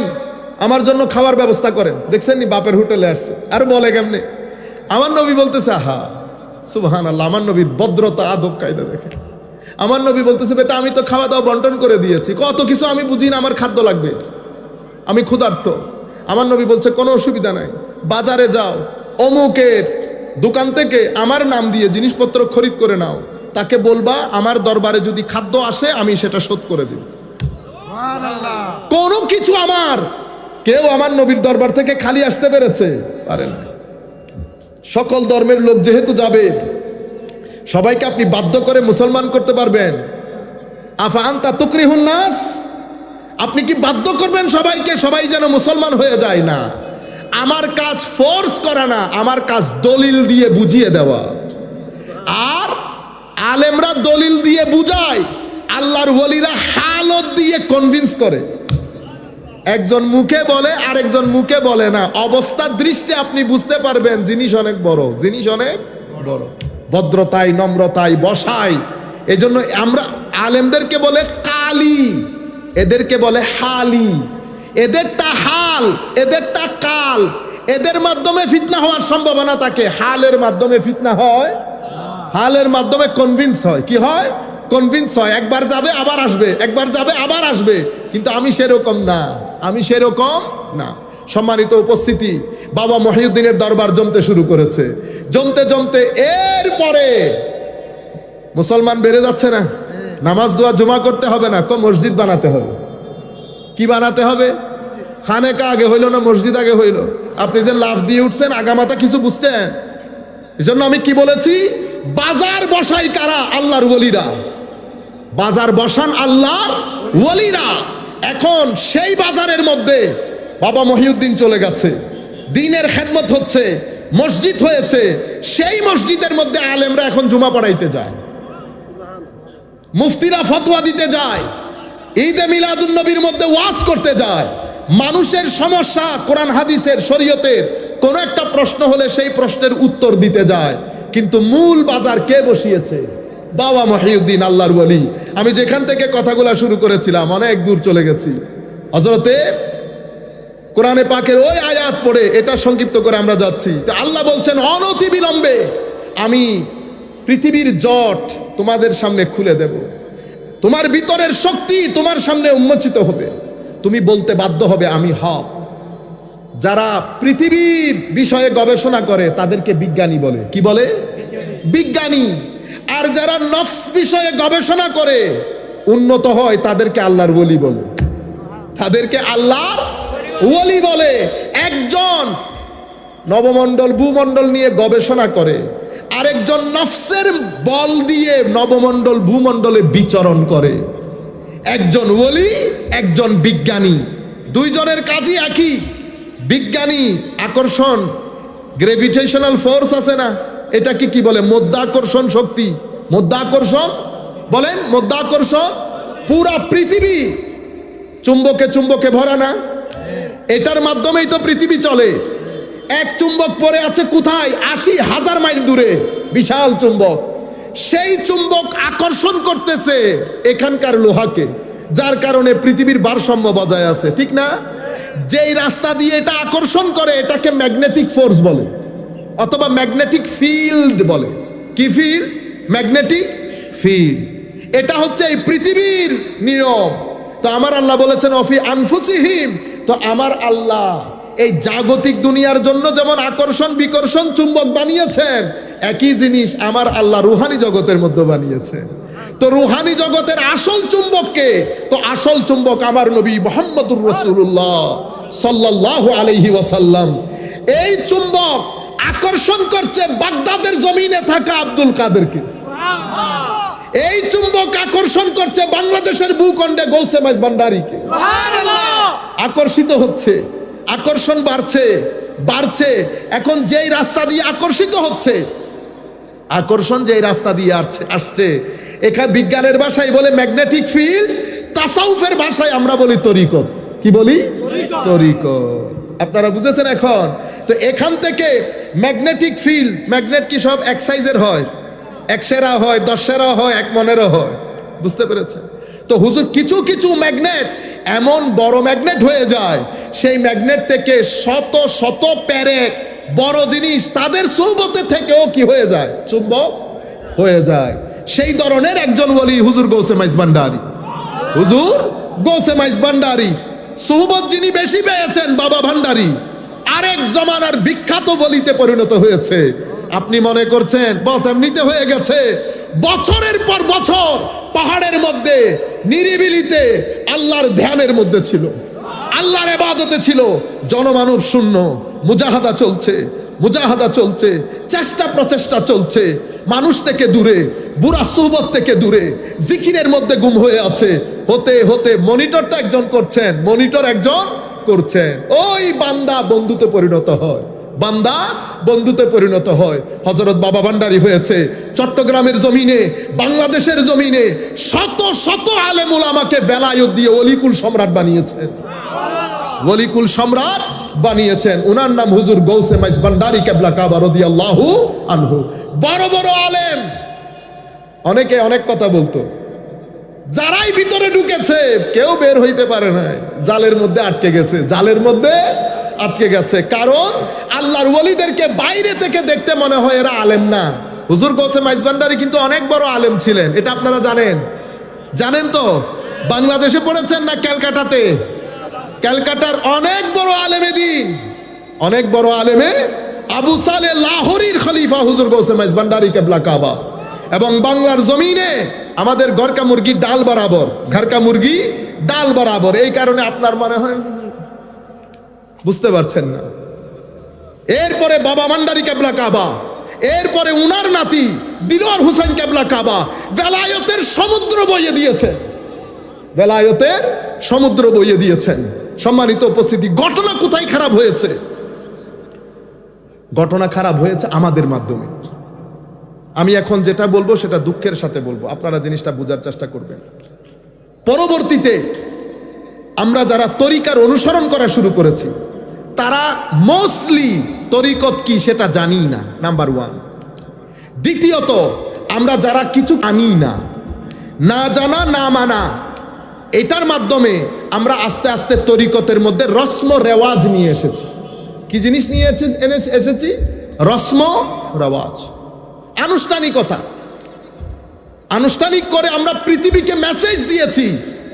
আমার জন্য খাওয়ার ব্যবস্থা করেন। দেখছেন নি বাপের হোটেলে আসছে, আর বলে কেমনে। আমার নবী বলতেছে, আহা সুবহানাল্লাহ, আমার নবীর ভদ্রতা আদব কায়দা দেখে। আমার নবী বলতেছে, বেটা আমি তো খাওয়া দাওয়া বন্টন করে দিয়েছি, কত কিছু আমি বুঝি না, আমার খাদ্য লাগবে, আমি ক্ষুধার্ত। আমার নবী বলছে, কোনো অসুবিধা নাই, বাজারে যাও, অমুকের দোকান থেকে আমার নাম দিয়ে জিনিসপত্র খরিদ করে নাও, তাকে বলবা আমার দরবারে যদি খাদ্য আসে আমি সেটা শোধ করে দিব। কোনো কিছু আমার, কেউ আমার নবীর দরবার থেকে খালি আসতে পেরেছে, পারে না। সকল ধর্মের লোক যেহেতু যাবে, সবাইকে আপনি বাধ্য করে মুসলমান করতে পারবেন? আফা আনতা তুকরিহুন নাস, আপনি কি বাধ্য করবেন সবাইকে, সবাই যেন মুসলমান হয়ে যায়? না, আমার কাজ ফোর্স করা না, আমার কাজ দলিল দিয়ে বুঝিয়ে দেওয়া। আর আলেমরা দলিল দিয়ে বুঝায়, আল্লাহর ওলিরা হালত দিয়ে কনভিন্স করে। একজন মুখে বলে, আরেকজন মুখে বলে না, অবস্থার দৃষ্টি আপনি বুঝতে পারবেন জিনিস অনেক বড়, জিনিস অনেক বড়, ভদ্রতায় নম্রতায় বসায়। এজন্য আমরা আলেমদেরকে বলে কালি, এদেরকে বলে হালি, এদেরটা হাল, এদেরটা কাল। এদের মাধ্যমে ফিতনা হওয়ার সম্ভাবনা থাকে, হালের মাধ্যমে ফিতনা হয়, হালের মাধ্যমে কনভিন্স হয়। কি হয়? কনভিন্স হয়। একবার যাবে আবার আসবে, একবার যাবে আবার আসবে। কিন্তু আমি সেরকম না, আমি সেরকম না। সম্মানিত উপস্থিতি, বাবা মহিউদ্দিনের দরবার জমতে শুরু করেছে। জমতে জমতে এরপরে মুসলমান বেড়ে যাচ্ছে না, নামাজ দোয়া জমা করতে হবে না, মসজিদ বানাতে হবে। কি বানাতে হবে? খানেকা আগে হইল না মসজিদ আগে হইল? আপনি যে লাফ দিয়ে উঠছেন, আগামাতা কিছু বুঝছেন? এই জন্য আমি কি বলেছি, বাজার বসাই কারা? আল্লাহর ওলিরা। বাজার বসান আল্লাহর ওলিরা। এখন সেই বাজারের মধ্যে বাবা মহিউদ্দিন চলে গেছে, দ্বীনের খেদমত হচ্ছে, মসজিদ হয়েছে। সেই মসজিদের মধ্যে আলেমরা এখন জুমা পড়াইতে যায়, মুফতিরা ফতোয়া দিতে যায়, ঈদে মিলাদুন নবীর মধ্যে ওয়াজ করতে যায়। মানুষের সমস্যা, কোরআন হাদিসের শরীয়তের কোন একটা প্রশ্ন হলে সেই প্রশ্নের উত্তর দিতে যায়। কিন্তু মূল বাজার কে বসিয়েছে? বাবা মহিউদ্দিন আল্লাহর ওলি। আমি যেখান থেকে কথাগুলা শুরু করেছিলাম অনেক দূর চলে গেছি। হযরতে কোরআনে পাকের ওই আয়াত পড়ে এটা সংক্ষিপ্ত করে আমরা যাচ্ছি। আল্লাহ বলছেন, অনতি বিলম্বে আমি পৃথিবীর জট তোমাদের সামনে খুলে দেব, তোমার ভিতরের শক্তি তোমার সামনে উন্মোচিত হবে, তুমি বলতে বাধ্য হবে আমি হক। যারা পৃথিবীর বিষয়ে গবেষণা করে তাদেরকে বিজ্ঞানী বলে। কি বলে? বিজ্ঞানী। আর যারা নফস বিষয়ে গবেষণা করে উন্নত হয় তাদেরকে আল্লাহর ওলি বলে, তাদেরকে আল্লাহর ওলি বলে। একজন নবমণ্ডল ভূমণ্ডল নিয়ে গবেষণা করে, আরেকজন নফসের বল দিয়ে নবমণ্ডল ভূমণ্ডলে বিচরণ করে। একজন ওলি, একজন বিজ্ঞানী, দুইজনের কাজই একই। বিজ্ঞানী আকর্ষণ, গ্রেভিটেশনাল ফোর্স আছে না, এটাকে কি বলে? মধ্যাকর্ষণ শক্তি। মধ্যাকর্ষণ বলেন, মধ্যাকর্ষণ। পুরা পৃথিবী চুম্বকে চুম্বকে ভরা না, এটার মাধ্যমেই তো পৃথিবী চলে। এক চুম্বক পড়ে আছে কোথায়? ৮০,০০০ মাইল দূরে, বিশাল চুম্বক। সেই চুম্বক আকর্ষণ করতেছে এখানকার লোহাকে, যার কারণে পৃথিবীর ভারসাম্য বজায় আছে, ঠিক না? যেই রাস্তা দিয়ে এটা আকর্ষণ করে এটাকে ম্যাগনেটিক ফোর্স বলে, অথবা ম্যাগনেটিক ফিল্ড বলে। কি ফিল্ড? Magnetic field. এটা হচ্ছে এই পৃথিবীর নিয়ম। তো আমার আল্লাহ বলেছেন অফি আনফুসিহিম, তো আমার আল্লাহ এই জাগতিক দুনিয়ার জন্য যেমন আকর্ষণ বিকর্ষণ চুম্বক বানিয়েছেন, একই জিনিস আমার আল্লাহ রুহানি জগতের মধ্যে বানিয়েছেন। তো রুহানি জগতের আসল চুম্বক কে? তো আসল চুম্বক আমার নবী মুহাম্মদুর রাসূলুল্লাহ সাল্লাল্লাহু আলাইহি ওয়াসাল্লাম। এই চুম্বক আকর্ষণ করছে বাগদাদের জমিনে থাকা আব্দুল কাদেরকে। এই চুম্বক আকর্ষণ করছে বাংলাদেশের ভূখণ্ডে গৌসে মাইজ ভান্ডারীকে। আকর্ষিত হচ্ছে, আকর্ষণ বাড়ছে বাড়ছে। এখন যেই রাস্তা দিয়ে আকর্ষিত হচ্ছে, আকর্ষণ যেই রাস্তা দিয়ে আসছে, এখানে বিজ্ঞানের ভাষায় বলে ম্যাগনেটিক ফিল্ড, তাসাউফের ভাষায় আমরা বলি তরিকত। কি বলি? তরিকত। আপনারা বুঝেছেন এখন? তো এখান থেকে ম্যাগনেটিক ফিল্ড, ম্যাগনেট কি সব এক সাইজের হয়? 100 হয়, 10 হয়, 1 মনেরও হয়। বুঝতে পেরেছেন? তো হুজুর কিছু কিছু ম্যাগনেট এমন বড় ম্যাগনেট হয়ে যায়, সেই ম্যাগনেট থেকে শত শত প্যারেট বড় জিনিস তাদের সুহবতে থেকেও কি হয়ে যায়? চুম্বক হয়ে যায়। সেই ধরনের একজন ওলি হুজুর গৌসে মাইজ ভান্ডারী। হুজুর গৌসে মাইজ ভান্ডারী সুহবত যিনি বেশি পেয়েছেন, বাবা ভান্ডারী আরেক জমানার বিখ্যাত ওলিতে পরিণত হয়েছে। আপনি মনে করছেন বস এমনিতে হয়ে গেছে? বছরের পর বছর পাহাড়ের মধ্যে নিরিবিলিতে আল্লাহর ধ্যানের মধ্যে ছিল, আল্লাহর ইবাদতে ছিল, জনমানব শূন্য, মুজাহাদা চলছে, মুজাহাদা চলছে, চেষ্টা প্রচেষ্টা চলছে, মানুষ থেকে দূরে, বুড়া সুহবত থেকে দূরে, জিকিরের মধ্যে গুম হয়ে আছে। হতে হতে মনিটরটা একজন করছেন, মনিটর একজন করছেন, ওই বান্দা বন্ধুতে পরিণত হয়, বান্দা বন্ধুতে পরিণত হয়। হযরত বাবা ভান্ডারী হয়েছে চট্টগ্রামের জমিনে, বাংলাদেশের জমিনে শত শত আলেম উলামাকে বেলায়েত দিয়ে ওলিকুল সম্রাট বানিয়েছেন, ওলিকুল সম্রাট বানিয়েছেন। উনার নাম হুজুর গৌসে মাইজ ভান্ডারী কেবলা কাবা রাদিয়াল্লাহু আনহু। বড় বড় আলেম, অনেকে অনেক কথা বলতো, যারাই ভিতরে ঢুকেছে কেউ বের হইতে পারে না, জালের মধ্যে আটকে গেছে, জালের মধ্যে আটকে গেছে। কারণ আল্লাহর ওলিদেরকে বাইরে থেকে দেখতে মনে হয় এরা আলেম না। হুজুর গৌসে মাইজ ভান্ডারী কিন্তু অনেক বড় আলেম ছিলেন, এটা আপনারা জানেন? জানেন তো? বাংলাদেশে পড়েছেন না ক্যালকাটাতে? ক্যালকাটার অনেক বড় আলেমে দ্বীন, অনেক বড় আলেমে আবু সালে লাহোরীর খলিফা হুজুর গৌসে মাইজ ভান্ডারী কেবলা কাবা। এবং বাংলার জমিনে আমাদের ঘরকা মুরগি ডাল বরাবর, ঘরকা মুরগি ডাল বরাবর। এই কারণে আপনার মনে হয় বুঝতে পারছেন না। এরপরে বাবা ভান্ডারী কেবলা কাবা, এরপরে উনার নাতি দিলওয়ার হোসেন কেবলা কাবা বেলায়েতের সমুদ্র বইয়ে দিয়েছেন, বেলায়েতের সমুদ্র বইয়ে দিয়েছেন। সম্মানিত উপস্থিতি, ঘটনা কোথায় খারাপ হয়েছে? ঘটনা খারাপ হয়েছে আমাদের মাধ্যমে। আমি এখন যেটা বলবো সেটা দুঃখের সাথে বলবো, আপনারা জিনিসটা বোঝার চেষ্টা করবেন। পরবর্তীতে আমরা যারা তরিকার অনুসরণ করা শুরু করেছি, তারা মোস্টলি তরিকত কি সেটা জানি না, নাম্বার 1। দ্বিতীয়ত, আমরা যারা কিছু জানি না, না জানা না মানা, এটার মাধ্যমে আমরা আস্তে আস্তে তরিকতের মধ্যে রসম রেওয়াজ নিয়ে এসেছি। কি জিনিস নিয়ে এসেছি? রসম রেওয়াজ, আনুষ্ঠানিকতা। আনুষ্ঠানিক করে আমরা পৃথিবীকে মেসেজ দিয়েছি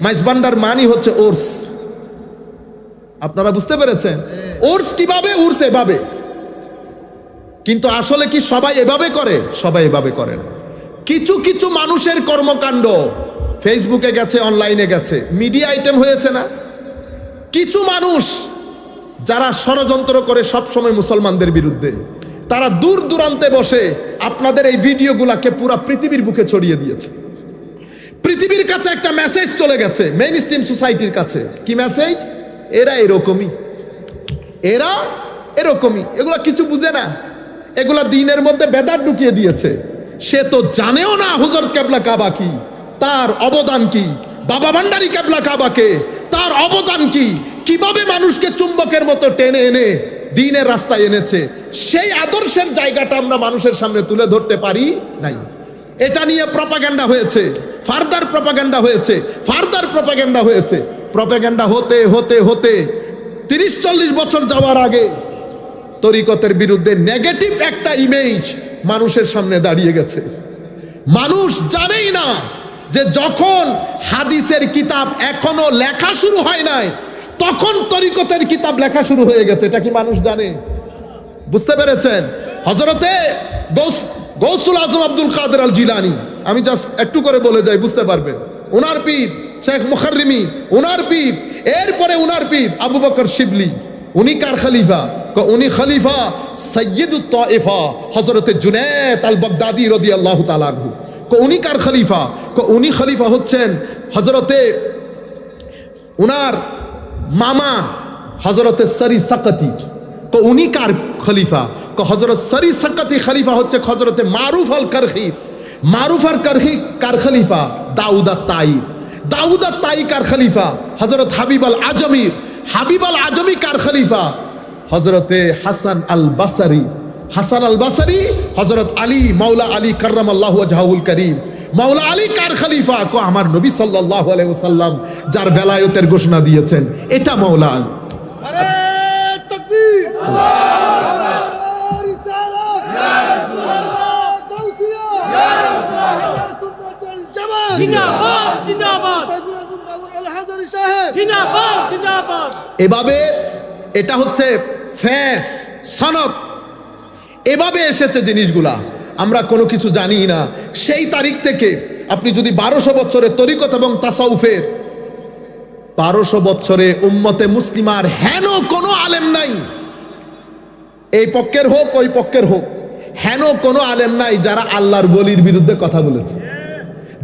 মাইজ ভান্ডার মানি হচ্ছে ওর্স। আপনারা বুঝতে পেরেছেন? ওর্স কিভাবে? উর্স এভাবে। কিন্তু আসলে কি সবাই এভাবে করে? সবাই এভাবে করে না। কিছু কিছু মানুষের কর্মকাণ্ড ফেসবুকে গেছে, অনলাইনে গেছে, মিডিয়া আইটেম হয়েছে না? কিছু মানুষ যারা ষড়যন্ত্র করে সবসময় মুসলমানদের বিরুদ্ধে, তারা দূর দূরান্তে বসে আপনাদের এই ভিডিওগুলাকে পুরো পৃথিবীর বুকে ছড়িয়ে দিয়েছে। পৃথিবীর কাছে একটা মেসেজ চলে গেছে, মেইন স্ট্রিম সোসাইটির কাছে। কি মেসেজ? এরা এরকমই, এরা এরকমই, এগুলা কিছু বুঝে না, এগুলা দ্বীনের মধ্যে বেদাত ঢুকিয়ে দিয়েছে। সে তো জানেও না হুজরত কেবলা কাবা কি, তার অবদান কি, বাবা ভান্ডারী কেবলা কাবাকে তার অবদান কি, কিভাবে মানুষকে চুম্বকের মতো টেনে এনে দ্বীনের রাস্তায় এনেছে, সেই আদর্শের জায়গাটা আমরা মানুষের সামনে তুলে ধরতে পারি নাই। এটা নিয়ে প্রপাগান্ডা হয়েছে, ফার্দার প্রপাগান্ডা হয়েছে, ফার্দার প্রপাগান্ডা হয়েছে। প্রপাগান্ডা হতে হতে হতে 30-40 বছর যাওয়ার আগে তরিকতের বিরুদ্ধে নেগেটিভ একটা ইমেজ মানুষের সামনে দাঁড়িয়ে গেছে। মানুষ জানেই না যে যখন হাদিসের কিতাব এখনো লেখা শুরু হয় নাই, তখন তরিকতের কিতাব লেখা শুরু হয়ে গেছে। এটা কি মানুষ জানে? বুঝতে পেরেছেন? হযরতে গৌসুল আজম আব্দুল কাদের আল জিলানী আমি জাস্ট একটু করে বলে যাই, বুঝতে পারবেন। ওনার পীর শেখ মুখাররিমি, ওনার পীর, এরপরে ওনার পীর আবু বকর শিবলি। উনি কার খলিফা? উনি খলিফা সৈয়দুত তায়েফা হযরতে জুনায়েদ আল বাগদাদি রাদিয়াল্লাহু তাআলা আনহু। উনি কার খলিফা? উনি খলিফা হচ্ছেন হযরতে উনার মামা হযরতে সরি সাকাতি। উনি কার খলিফা? হযরত সরি সাকাতি খলিফা হচ্ছে হযরতে মারুফ আল কারখি। মারুফ আল কারখি কার খলিফা? দাউদ আত তাঈর। দাউদ আত তাঈ কার খলিফা? হযরত হাবিব আল আজমির। হাবিব আল আজমি কার খলিফা? হযরতে হাসান আল বাসারি। হাসান আল বাসারি হযরত আলী মাওলা আলী কাররামাল্লাহু ওয়াজহাহুল কারীম। মাওলা আলী কার খলিফা? আমার নবী সাল্লাল্লাহু আলাইহি ওয়াসাল্লাম যার বেলায়েতের ঘোষণা দিয়েছেন, এটা মাওলা আলী। নারে তাকবীর, আল্লাহু রিসালাত, ইয়া রাসূলুল্লাহ, তাওসিয়া, ইয়া রাসূলুল্লাহ, সুন্নাতুল জামাত, জিন্দাবাদ জিন্দাবাদ, সাইদুল আজম বাবর আল হাজারী সাহেব, জিন্দাবাদ জিন্দাবাদ। এভাবে এটা হচ্ছে ফেস সনদ, এভাবে এসেছে জিনিসগুলা। আমরা কোনো কিছু জানি না। সেই তারিখ থেকে আপনি যদি 1200 বছরের তরিকত এবং তাসাউফের 1200 বছরে উম্মতে মুসলিমার হেন কোনো আলেম নাই, এই পক্ষের হোক ওই পক্ষের হোক, হেন কোনো আলেম নাই যারা আল্লাহর ওলির বিরুদ্ধে কথা বলেছে,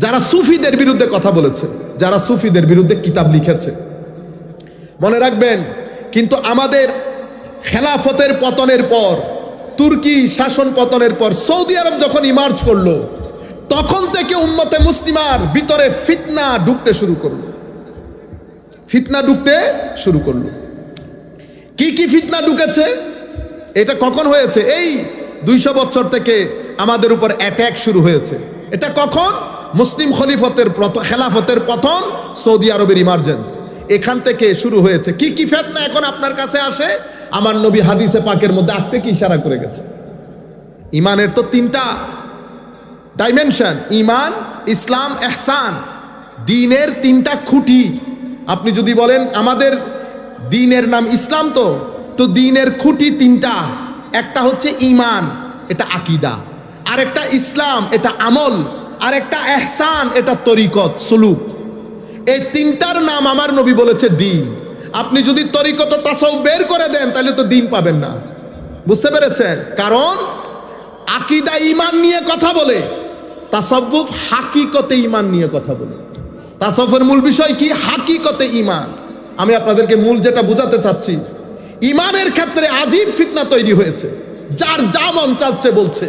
যারা সুফিদের বিরুদ্ধে কথা বলেছে, যারা সুফিদের বিরুদ্ধে কিতাব লিখেছে। মনে রাখবেন, কিন্তু আমাদের খেলাফতের পতনের পর, তুর্কি শাসন পতনের পর সৌদি আরব যখন ইমার্জ করলো, তখন থেকে উম্মতে মুসলিমার ভিতরে ফিতনা ঢুকতে শুরু করলো। ফিতনা ঢুকতে শুরু করলো। কি কি ফিতনা ঢুকেছে? এটা কখন হয়েছে? এই 200 বছর থেকে আমাদের উপর অ্যাটাক শুরু হয়েছে। এটা কখন? মুসলিম খলিফতের খেলাফতের পতন, সৌদি আরবের ইমার্জেন্স, এখান থেকে শুরু হয়েছে। কি কি ফিতনা এখন আপনার কাছে আসে? আমার নবী হাদিসে পাকের মধ্যে আগ থেকে ইশারা করে গেছে। ইমানের তো 3টা ডাইমেনশন, ইমান, ইসলাম, ইহসান। দ্বীনের 3টা খুঁটি। আপনি যদি বলেন আমাদের দ্বীনের নাম ইসলাম, তো দ্বীনের খুঁটি 3টা। একটা হচ্ছে ইমান, এটা আকীদা, আর একটা ইসলাম, এটা আমল, আর একটা ইহসান, এটা তরিকত সুলুক। এই 3টার নাম আমার নবী বলেছে দ্বীন। আপনি যদি তরিকত তাসাউফ বের করে দেন তাহলে তো দ্বীন পাবেন না। বুঝতে পেরেছেন? কারণ আকীদা ঈমান নিয়ে কথা বলে, তাসাউফ হাকিকতে ঈমান নিয়ে কথা বলে। তাসাউফের মূল বিষয় কি? হাকিকতে ঈমান। আমি আপনাদেরকে মূল যেটা বোঝাতে চাচ্ছি, ঈমানের ক্ষেত্রে আজীব ফিতনা তৈরি হয়েছে। যার যা মন চাচ্ছে বলছে।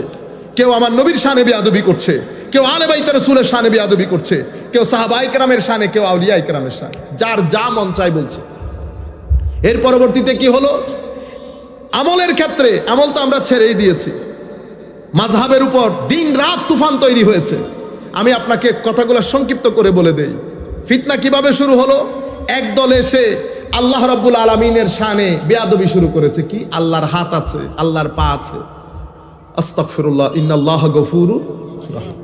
কেউ আমার নবীর শানে বেয়াদবি করছে, কেউ আলে বাইত রাসূলের শানে বেয়াদবি করছে, কেউ সাহাবায়ে কেরামের শানে, কেউ আউলিয়ায়ে কেরামের শানে, যার যা মন চায় বলছে। এর পরবর্তীতে কি হলো? আমলের ক্ষেত্রে, আমল তো আমরা ছেড়েই দিয়েছি। মাযহাবের উপর দিন রাত তুফান তৈরি হয়েছে। আমি আপনাকে কথাগুলো সংক্ষিপ্ত করে বলে দেই। ফিতনা কিভাবে শুরু হলো? একদল এসে আল্লাহ রাব্বুল আলামিনের শানে বেয়াদবি শুরু করেছে। কি? আল্লাহর হাত আছে, আল্লাহর পা আছে। আস্তাগফিরুল্লাহ, ইন্নাল্লাহা গফুরুর রাহিম।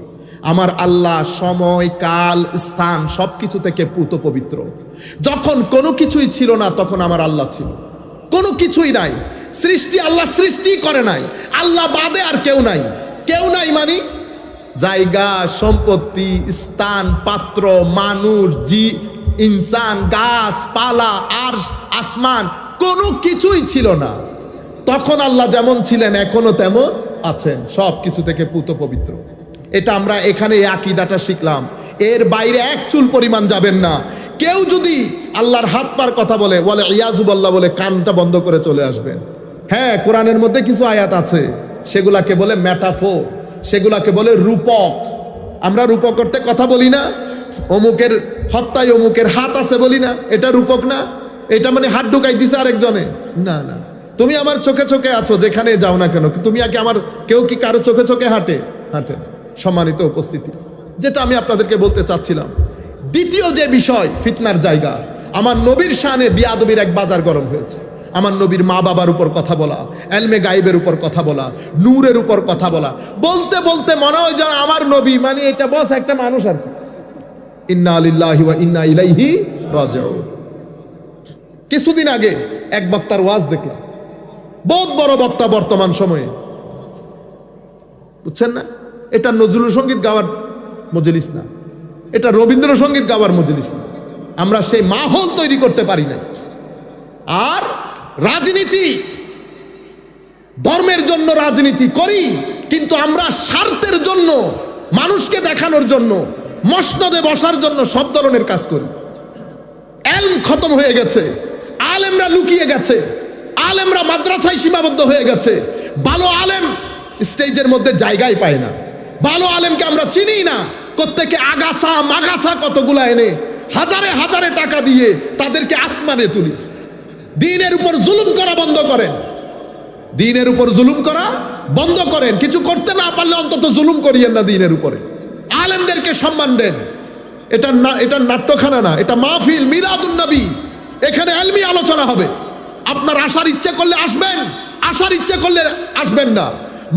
আমার আল্লাহ সময়, কাল, স্থান সবকিছু থেকে পুত পবিত্র। যখন কোনো কিছুই ছিল না তখন আমার আল্লাহ ছিল। কোনো কিছুই নাই, সৃষ্টি আল্লাহ সৃষ্টি করে নাই, আল্লাহ বাদে আর কেউ নাই। কেউ নাই মানে জায়গা, সম্পত্তি, স্থান, পাত্র, মানুষ, ইনসান, গাছ পালা, আরশ, আসমান, কোনো কিছুই ছিল না। তখন আল্লাহ যেমন ছিলেন এখনো তেমন আছেন, সব কিছু থেকে পুত পবিত্র। এটা আমরা এখানে এই আকীদাটা শিখলাম। এর বাইরে এক চুল পরিমাণ যাবেন না। কেউ যদি আল্লাহর হাত পার কথা বলে ইয়াজুবাল্লাহ বলে কানটা বন্ধ করে চলে আসবেন। হ্যাঁ, কোরআনের মধ্যে কিছু আয়াত আছে, সেগুলাকে বলে মেটাফোর, সেগুলাকে বলে রূপক। আমরা রূপক করতে কথা বলি না, অমুকের হত্যায় অমুকের হাত আছে বলি না, এটা রূপক না। এটা মানে হাত ঢুকাই দিছে আরেকজনে। না না, তুমি আমার চোখে চোখে আছো, যেখানে যাও না কেন, তুমি আগে আমার, কেউ কি কারো চোখে চোখে হাঁটে? হাঁটে না। সম্মানিত উপস্থিতি, যেটা আমি আপনাদেরকে বলতে চাচ্ছিলাম, দ্বিতীয় যে বিষয় ফিতনার জায়গা, আমার নবীর শানে বিয়াদবির এক বাজার গরম হয়েছে। আমার নবীর মা বাবার উপর কথা বলা, এলমে গায়েবের উপর কথা বলা, নূরের উপর কথা বলা, বলতে বলতে মনে হয় যেন আমার নবী মানে এটা বস একটা মানুষ আর কি। ইন্না লিল্লাহি ওয়া ইন্না ইলাইহি রাজিউন। কিছুদিন আগে এক বক্তার ওয়াজ দেখলাম, বহুত বড় বক্তা বর্তমান সময়ে, বুঝছেন না? এটা নজরুল সঙ্গীত গাওয়ার মজলিস না, এটা রবীন্দ্রসঙ্গীত গাওয়ার মজলিস না। আমরা সেই মাহল তৈরি করতে পারি না। আর রাজনীতি, ধর্মের জন্য রাজনীতি করি, কিন্তু আমরা স্বার্থের জন্য, মানুষকে দেখানোর জন্য, মসনদে বসার জন্য সব ধরনের কাজ করি। এলম খতম হয়ে গেছে, আলেমরা লুকিয়ে গেছে, আলেমরা মাদ্রাসায় সীমাবদ্ধ হয়ে গেছে। ভালো আলেম স্টেজের মধ্যে জায়গায় পায় না, ভালো আলেমকে আমরা চিনি না। প্রত্যেকে আগাছা মাগাছা কতগুলা এনে হাজারে হাজারে টাকা দিয়ে তাদেরকে আসমানে তুলি। দ্বীনের উপর জুলুম করা বন্ধ করেন, দ্বীনের উপর জুলুম করা বন্ধ করেন। কিছু করতে না পারলে অন্তত জুলুম করিয়েন না দ্বীনের উপরে। আলেমদেরকে সম্মান দেন। এটা নাট্যখানা না, এটা মাহফিল মিলাদুন নবী। এখানে এলমি আলোচনা হবে। আপনার আসার ইচ্ছে করলে আসবেন, আসার ইচ্ছে করলে আসবেন না।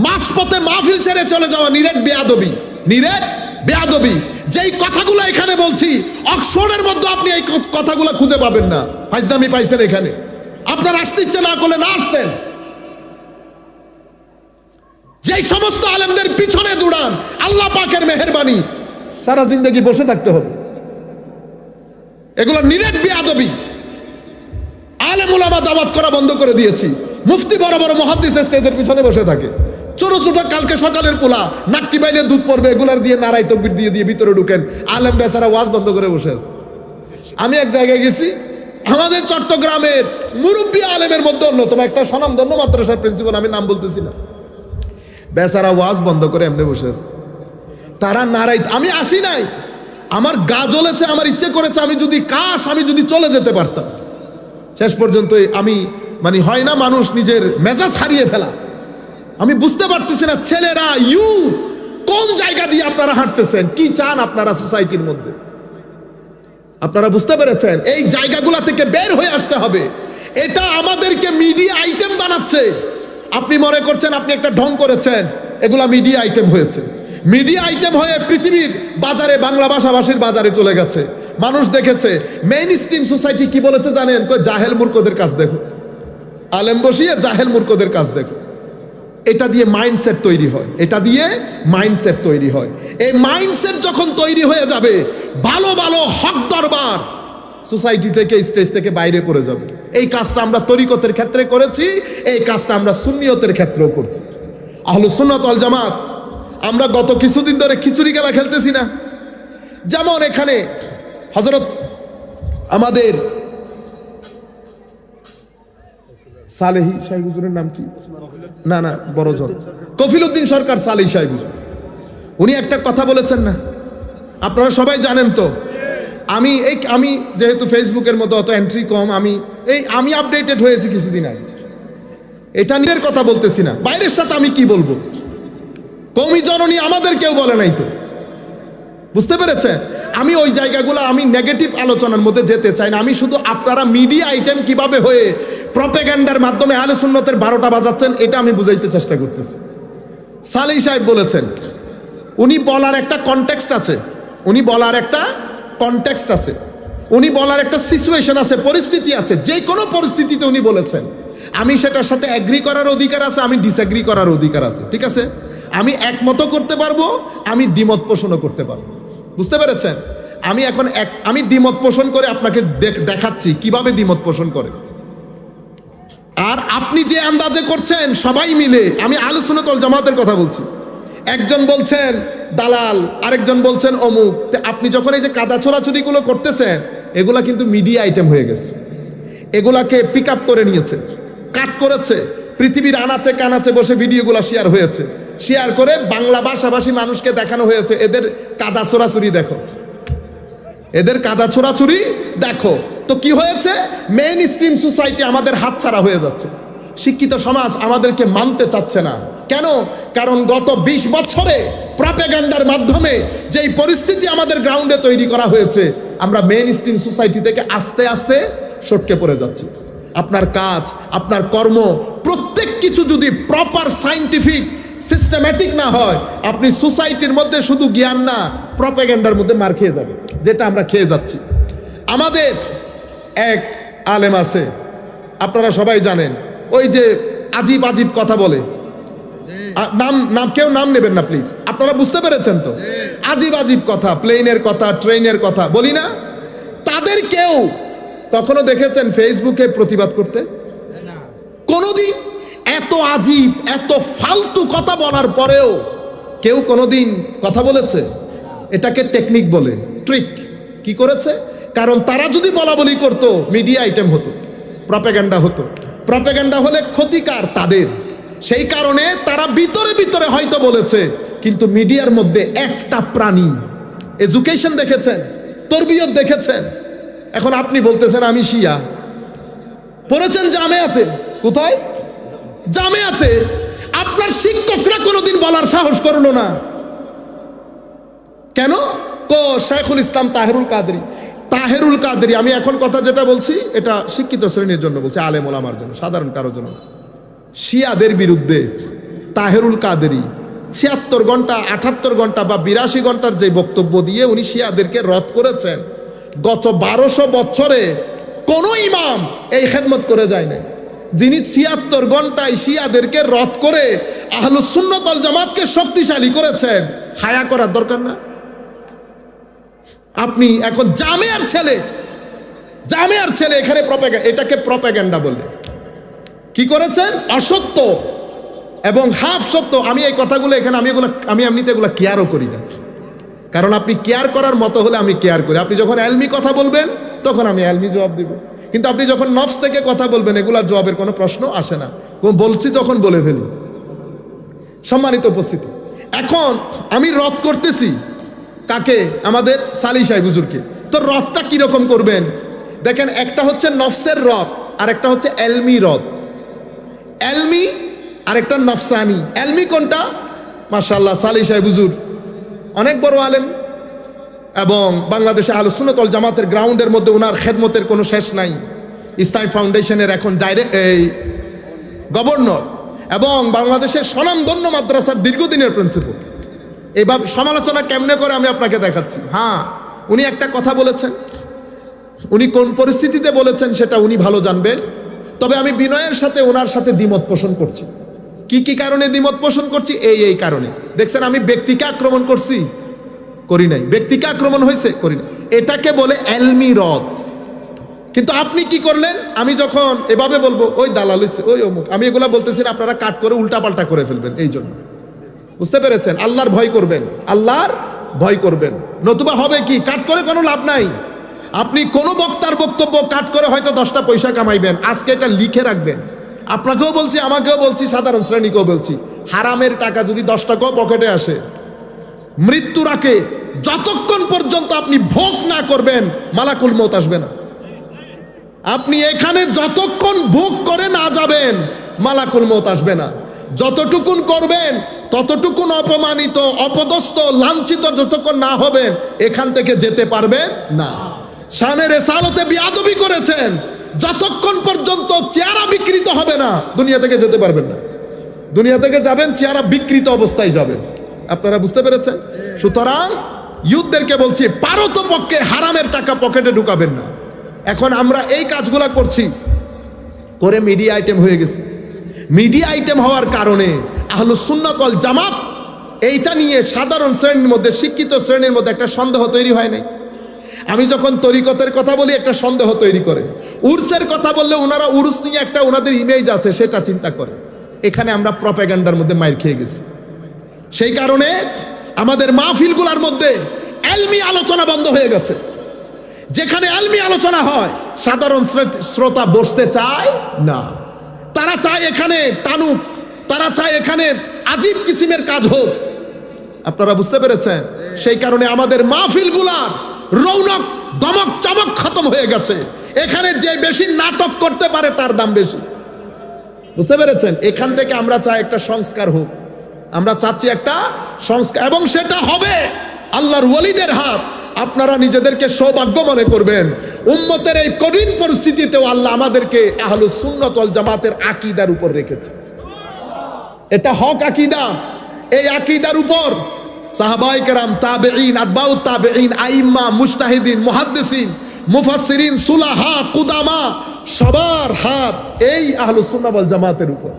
মাঝপথে মাহফিল ছেড়ে চলে যাওয়া নিরেট বেয়াদবি, নিরেট বেয়াদবি। যেই কথাগুলো এখানে বলছি, অক্সফোর্ডের মধ্যে আপনি এই কথাগুলো খুঁজে পাবেন না। ফাইজলামি পাইছেন এখানে। আপনার আসতে ইচ্ছে না করলে না আসতেন। যেই সমস্ত আলেমদের পিছনে দৌড়ান, আল্লাহ পাকের মেহেরবানি, সারা জিন্দগি বসে থাকতে হবে। এগুলো নিরেট বেয়াদবি। আলেম উলামা দাওয়াত করা বন্ধ করে দিয়েছি। মুফতি বড় বড় মুহাদ্দিস স্টেজের পিছনে বসে থাকে। ছোট ছোট কালকে সকালের পোলা নাক্কি বাইলে দুধ পড়বে, এগুলার দিয়ে নারাই তকবির দিয়ে দিয়ে ভিতরে ঢুকেন। আলেম বেচারা ওয়াজ বন্ধ করে বসে আছে। আমি এক জায়গায় গেছি, আমাদের চট্টগ্রামের মুরব্বী আলেমের মধ্যে অন্যতম একটা স্বনামধন্য মাদ্রাসার প্রিন্সিপাল, আমি নাম বলতেছি না, বেচারা ওয়াজ বন্ধ করে এমনি বসে আছে। তারা নারাই, আমি আসি নাই, আমার গা জ্বলেছে, আমার ইচ্ছে করেছে আমি যদি চলে যেতে পারতাম। শেষ পর্যন্ত আমি হয় না মানুষ নিজের মেজাজ হারিয়ে ফেলা। আমি বুঝতে পারতেছি না ছেলেরা ইউথ কোন জায়গা দিয়ে আপনারা হাঁটতেছেন, কি চান আপনারা সোসাইটির মধ্যে। আপনারা বুঝতে পেরেছেন? এই জায়গাগুলা থেকে বের হয়ে আসতে হবে। এটা আমাদেরকে মিডিয়া আইটেম বানাচ্ছে। আপনি মনে করছেন আপনি একটা ঢং করেছেন, এগুলা মিডিয়া আইটেম হয়েছে। মিডিয়া আইটেম হয়ে পৃথিবীর বাজারে, বাংলা ভাষাভাষীর বাজারে চলে গেছে। মানুষ দেখেছে। মেইন স্ট্রিম সোসাইটি কি বলেছে জানেন? জাহেল মূর্খদের কাজ দেখো। আলেম বসিয়ে জাহেল মূর্খদের কাজ দেখো। এটা দিয়ে মাইন্ডসেট তৈরি হয়, এটা দিয়ে মাইন্ডসেট তৈরি হয়। এই মাইন্ডসেট যখন তৈরি হয়ে যাবে, ভালো ভালো হক দরবার সোসাইটি থেকে, স্টেজ থেকে বাইরে পড়ে যাবে। এই কাজটা আমরা তরিকতের ক্ষেত্রে করেছি, এই কাজটা আমরা সুন্নিয়তের ক্ষেত্রেও করছি। আহলুস সুন্নাত ওয়াল জামাত আমরা গত কিছুদিন ধরে খিচুড়ি খেলা খেলতেছি না? যেমন এখানে হযরত আমাদের সালেহী সাহেব হুজুরের নাম কি? না বড়জন, কফিলউদ্দিন সরকার সালেহী সাহেব হুজুর, উনি একটা কথা বলেছেন না, আপনারা সবাই জানেন তো। আমি যেহেতু ফেসবুকের মতো অত এন্ট্রি কম, আমি আপডেটেড হয়েছি কিছুদিন আগে। এটা নিজের কথা বলতেছি না, বাইরের সাথে আমি কি বলবো? কওমি জননী আমাদের কেউ বলে নাই তো। বুঝতে পেরেছেন? আমি ওই জায়গাগুলো, আমি নেগেটিভ আলোচনার মধ্যে যেতে চাই না। আমি শুধু আপনারা মিডিয়া আইটেম কিভাবে হয়ে প্রপাগান্ডার মাধ্যমে আহলে সুন্নাতের 12টা বাজাচ্ছেন, এটা আমি বুঝাইতে চেষ্টা করতেছি। সালেহী সাহেব বলেছেন, উনি বলার একটা কনটেক্সট আছে, উনি বলার একটা কনটেক্সট আছে, উনি বলার একটা সিচুয়েশন আছে, পরিস্থিতি আছে। যে কোনো পরিস্থিতিতে উনি বলেছেন। আমি সেটার সাথে এগ্রি করার অধিকার আছে, আমি ডিসএগ্রি করার অধিকার আছে। ঠিক আছে? আমি একমত করতে পারবো, আমি দ্বিমত পোষণও করতে পারবো। বুঝতে পেরেছেন? আমি দ্বিমত পোষণ করে আপনাকে দেখাচ্ছি কিভাবে দ্বিমত পোষণ করে। আর আপনি যে আন্দাজে করছেন সবাই মিলে, আমি আহলুস সুন্নাত ওয়াল জামাতের কথা বলছি। একজন বলছেন দালাল, আরেকজন বলছেন অমুক। আপনি যখন এই যে কাদা ছোড়াছুড়িগুলো করতেছেন, এগুলা কিন্তু মিডিয়া আইটেম হয়ে গেছে। এগুলাকে পিক আপ করে নিয়েছে, কাট করেছে, পৃথিবীর আনাচে কানাচে বসে ভিডিওগুলো শেয়ার হয়েছে। শেয়ার করে বাংলা ভাষাভাষী মানুষকে দেখানো হয়েছে, এদের কাদা ছোড়াছুরি দেখো, এদের কাদা ছোড়াছুরি দেখো। তো কি হয়েছে? মেইন স্ট্রিম সোসাইটি আমাদের হাতছাড়া হয়ে যাচ্ছে। শিক্ষিত সমাজ আমাদেরকে মানতে চাচ্ছে না। কেন? কারণ গত 20 বছরে প্রপাগান্ডার মাধ্যমে যেই পরিস্থিতি আমাদের গ্রাউন্ডে তৈরি করা হয়েছে, আমরা মেইন স্ট্রিম সোসাইটি থেকে আস্তে আস্তে সটকে পড়ে যাচ্ছি। আপনার কাজ, আপনার কর্ম, প্রত্যেক কিছু যদি প্রপার সায়েন্টিফিক সিস্টেম্যাটিক না হয়, আপনি সোসাইটির মধ্যে শুধু জ্ঞান না, প্রপাগান্ডার মধ্যে মার খেয়ে যাবে, যেটা আমরা খেয়ে যাচ্ছি। আমাদের এক আলেম আছে, আপনারা সবাই জানেন, ওই যে আজিব আজিব কথা বলে, নাম কেউ নাম নেবেন না প্লিজ, আপনারা বুঝতে পেরেছেন তো? আজীব আজীব কথা, প্লেনের কথা, ট্রেনের কথা বলি না, তাদের কেউ কখনো দেখেছেন ফেসবুকে প্রতিবাদ করতে? কোনোদিন এত আজীব এত ফালতু কথা বলার পরেও কেউ কোনোদিন কথা বলেছে? এটাকে টেকনিক বলে, ট্রিক। কি করেছে? কারণ তারা যদি বলা বলি করতো, মিডিয়া আইটেম হতো, প্রপাগান্ডা হতো। প্রপাগান্ডা হলে ক্ষতিকার তাদের, সেই কারণে তারা ভিতরে ভিতরে হয়তো বলেছে, কিন্তু মিডিয়ার মধ্যে একটা প্রাণী, এডুকেশন দেখেছেন, তরবিয়ত দেখেছেন। এখন আপনি বলতেছেন আমি শিয়া, পড়েছেন জামিয়াতে, কোথায়? জামিয়াতে। আপনার শিক্ষকরা কোনোদিন বলার সাহস করলো না কেন? শাইখুল ইসলাম তাহেরুল কাদরি, তাহেরুল কাদরি, আমি এখন কথা যেটা বলছি এটা শিক্ষিত শ্রেণীর জন্য বলছি, আলেম ওলামার জন্য, সাধারণ কারোর জন্য। শিয়াদের বিরুদ্ধে তাহেরুল কাদরি 76 ঘন্টা 78 ঘন্টা বা 82 ঘন্টার যে বক্তব্য দিয়ে উনি শিয়াদেরকে রদ করেছেন, গত 1200 বছরে কোন ইমাম এই খেদমত করে যায় না, যিনি 76 ঘন্টায় শিয়াদেরকে রদ করে আহলুস সুন্নাত ওয়াল জামাতকে শক্তিশালী করেছেন। হায়া করার দরকার না? আপনি এখন জামিয়ার ছেলে এখানে এটাকে প্রপাগান্ডা বলে কি করেছেন? অসত্য এবং হাফ সত্য। আমি এই কথাগুলো এখানে আমি এমনিতে এগুলো কেয়ারও করি না, কারণ আপনি কেয়ার করার মতো হলে আমি কেয়ার করি। আপনি যখন এলমি কথা বলবেন তখন আমি এলমি জবাব দিব, কিন্তু আপনি যখন নফস থেকে কথা বলবেন এগুলা জবাবের কোনো প্রশ্ন আসে না। বলছি যখন বলে ফেলি। সম্মানিত উপস্থিতি, এখন আমি রদ করতেছি কাকে? আমাদের সালি সাহেব হুজুরকে। তো রদটা কিরকম করবেন দেখেন, একটা হচ্ছে নফসের রদ আর একটা হচ্ছে এলমি রদ। এলমি আর একটা নফসানি। এলমি কোনটা? মাশাআল্লাহ সালি সাহেব হুজুর অনেক বড় আলেম, এবং বাংলাদেশে আহলুস সুন্নাত ওয়াল জামাতের গ্রাউন্ডের মধ্যে ওনার খেদমতের কোনো শেষ নাই। ইসলামী ফাউন্ডেশনের এখন গভর্নর এবং বাংলাদেশের স্বনামধন্য মাদ্রাসার দীর্ঘদিনের প্রিন্সিপাল। এইভাবে সমালোচনা কেমনে করে আমি আপনাকে দেখাচ্ছি। হ্যাঁ, উনি একটা কথা বলেছেন, উনি কোন পরিস্থিতিতে বলেছেন সেটা উনি ভালো জানবেন। তবে আমি বিনয়ের সাথে ওনার সাথে দ্বিমত পোষণ করছি। কি কারণে দ্বিমত পোষণ করছি? এই কারণে। দেখছেন আমি ব্যক্তিকে আক্রমণ করছি? করি নাই। ব্যক্তিকে আক্রমণ হয়েছে? করি নাই। এটাকে বলে এলমি রদ। কিন্তু আপনি কি করলেন? আমি যখন এভাবে বলবো ওই দালাল হইছে, ওই অমুক, আমি এগুলা বলতেছি না, আপনারা কাট করে উল্টাপাল্টা করে ফেলবেন। এই জন্য বুঝতে পেরেছেন? আল্লাহর ভয় করবেন, আল্লাহর ভয় করবেন, নতুবা হবে কি? কাট করে কোনো লাভ নাই। আপনি কোনো বক্তার বক্তব্য কাট করে হয়তো 10টা পয়সা কামাইবেন, আজকে এটা লিখে রাখবেন। আপনাকেও বলছি, আমাকেও বলছি, সাধারণ শ্রেণীকেও বলছি, হারামের টাকা যদি 10 টাকাও পকেটে আসে, মৃত্যুর আগে যতক্ষণ পর্যন্ত আপনি ভোগ না করবেন মালাকুল মউত আসবে না। আপনি এখানে যতক্ষণ ভোগ করে না যাবেন মালাকুল মউত আসবে না। যতটুকুন করবেন ততটুকুন অপমানিত, অপদস্থ, লাঞ্ছিত যতক্ষণ না হবেন এখান থেকে যেতে পারবেন না। শানে রিসালাতে বিয়াদবি করেছেন, যতক্ষণ পর্যন্ত চেহারা বিকৃত হবে না দুনিয়া থেকে যেতে পারবেন না। দুনিয়া থেকে যাবেন চেহারা বিকৃত অবস্থায় যাবেন। আপনারা বুঝতে পেরেছেন? সুতরাং ইউথদেরকে বলছি, পারতপক্ষে হারামের টাকা পকেটে ঢুকাবেন না। এখন আমরা এই কাজগুলা করছি করে মিডিয়া আইটেম হয়ে গেছে। মিডিয়া আইটেম হওয়ার কারণে আহলুস সুন্নাত ওয়াল জামাত এইটা নিয়ে সাধারণ শ্রেণীর মধ্যে, শিক্ষিত শ্রেণীর মধ্যে একটা সন্দেহ তৈরি হয় নাই। আমি যখন তরিকতের কথা বলি একটা সন্দেহ তৈরি করে, উরসের কথা বললে ওনারা উরুস নিয়ে একটা ওনাদের ইমেজ আছে সেটা চিন্তা করে। এখানে আমরা প্রপাগান্ডার মধ্যে মাইর খেয়ে গেছি। সেই কারণে আমাদের মাহফিলগুলোর মধ্যে এলমি আলোচনা বন্ধ হয়ে গেছে। যেখানে এলমি আলোচনা হয় সাধারণ শ্রোতা বসতে চায় না, তারা চায় এখানে টানুক, তারা চায় এখানে আজীব কিসিমের কাজ হোক। আপনারা বুঝতে পেরেছেন? সেই কারণে আমাদের মাহফিলগুলার রৌনক, দমক, চমক খতম হয়ে গেছে। এখানে যে বেশি নাটক করতে পারে তার দাম বেশি। বুঝতে পেরেছেন? এখান থেকে আমরা চাই একটা সংস্কার হোক, আমরা চাচ্ছি একটা সংস্কার, এবং সেটা হবে আল্লাহর ওয়ালিদের হাত। আপনারা নিজেদেরকে সৌভাগ্য মনে করবেন, উম্মতের এই কঠিন পরিস্থিতিতেও আল্লাহ আমাদেরকে আহলুস সুন্নাত ওয়াল জামাতের আকীদার উপর রেখেছে। এটা হক আকীদা। এই আকীদার উপর সাহাবায়ে কেরাম, তাবেঈন, আতবাউত তাবেঈন, আইম্মা, মুজতাহিদিন, মুহাদ্দিসিন, মুফাসসিরিন, সুলাহা, কুদামা সবার হাত এই আহলুস সুন্নাত ওয়াল জামাতের উপর।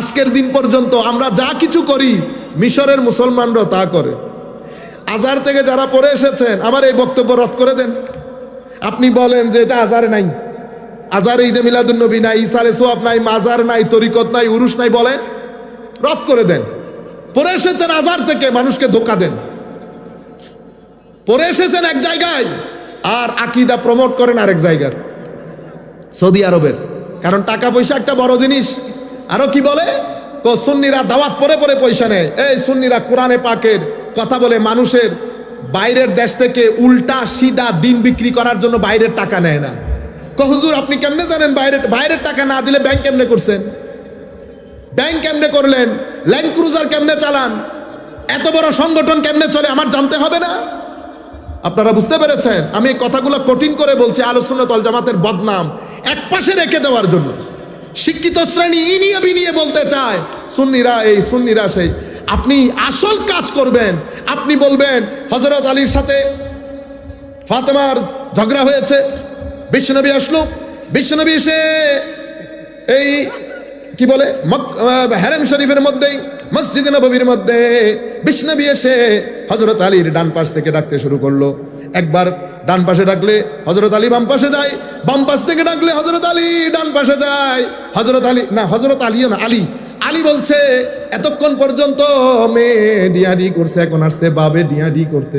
আজকের দিন পর্যন্ত আমরা যা কিছু করি মিশরের মুসলমানরা তা করে। আজহার থেকে যারা পড়ে এসেছেন আমার এই বক্তব্য রদ করে দেন। আপনি বলেন যে এটা আজহারে নাই, আজহারে ঈদে মিলাদুন্নবী নাই, ইসালে সোয়াব নাই, মাজার নাই, তরিকত নাই, উরুস নাই, বলেন রদ করে দেন। পড়ে এসেছেন আজহার থেকে, মানুষকে ধোঁকা দেন। পড়ে এসেছেন এক জায়গায় আর আকীদা প্রমোট করেন আরেক জায়গার, সৌদি আরবের। কারণ টাকা পয়সা একটা বড় জিনিস। আরো কি বলে, সুন্নিরা দাওয়াত পরে পরে পয়সা নেয়। এই সুন্নিরা কোরআনে পাকের কথা বলে মানুষের বাইরের দেশ থেকে উল্টা সিধা দিন বিক্রি করার জন্য বাইরের টাকা নেয় না। হুজুর আপনি কেমনে জানেন বাইরের টাকা না দিলে ব্যাংক কেমনে করছেন, ব্যাংক কেমনে করলেন, ল্যান্ড ক্রুজার কেমনে চালান, এত বড় সংগঠন কেমনে চলে আমার জানতে হবে না? আপনারা বুঝতে পেরেছেন? আমি এই কথাগুলো কঠিন করে বলছি আহলে সুন্নাত ওয়াল জামাতের বদনাম একপাশে রেখে দেওয়ার জন্য। শিক্ষিত শ্রেণী ইনিয়ে বিনিয়ে বলতে চায় সুন্নিরা এই সুন্নিরা সেই। আপনি আসল কাজ করবেন, আপনি বলবেন হযরত আলীর সাথে ফাতেমার ঝগড়া হয়েছে, বিশ্বনবী আসলো, বিশ্বনবী এসে এই কি বলে হারাম শরীফের মধ্যেই মসজিদে নববীর মধ্যে বিশ্বনবী এসে হযরত আলীর ডান পাশ থেকে ডাকতে শুরু করলো। একবার ডান পাশে ডাকলে হযরত আলী বাম পাশে যায়, বাম পাশ থেকে ডাকলে হযরত আলী ডান পাশে যায়। হযরত আলী না, হযরত আলীও না, আলী আলী বলছে এতক্ষণ পর্যন্ত মেয়ে ডিয়াডি করছে, এখন আসছে বাবে ডিয়াডি করতে।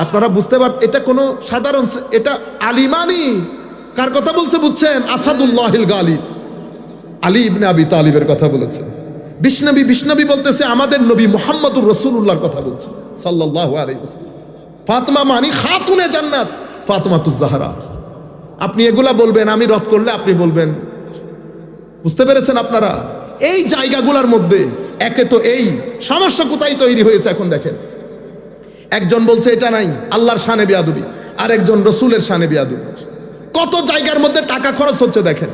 আপনারা বুঝতে পার, এটা কোনো সাধারণ, এটা আলিমানি কার কথা বলছে বুঝছেন? আসাদুল্লাহিল গালিব আলী ইবনে আবি তালিবের কথা বলেছে। বিষ্ণবী বলতেছে আমাদের নবী মুহাম্মদুর রাসূলুল্লাহর কথা বলছে সাল্লাল্লাহু আলাইহি ওয়াসাল্লাম। ফাতেমা মানি খাতুনে জান্নাত, ফাতেমাতুজ জাহরা। আপনি এগুলা বলবেন, আমি রদ করলে আপনি বলবেন। বুঝতে পেরেছেন আপনারা? এই জায়গাগুলোর মধ্যে একে তো এই সমস্যা কোথায় তৈরি হয়েছে এখন দেখেন। একজন বলছে এটা নাই, আল্লাহর শানে বিয়াদবি, আর একজন রসুলের শানে বিয়াদবি। কত জায়গার মধ্যে টাকা খরচ হচ্ছে দেখেন।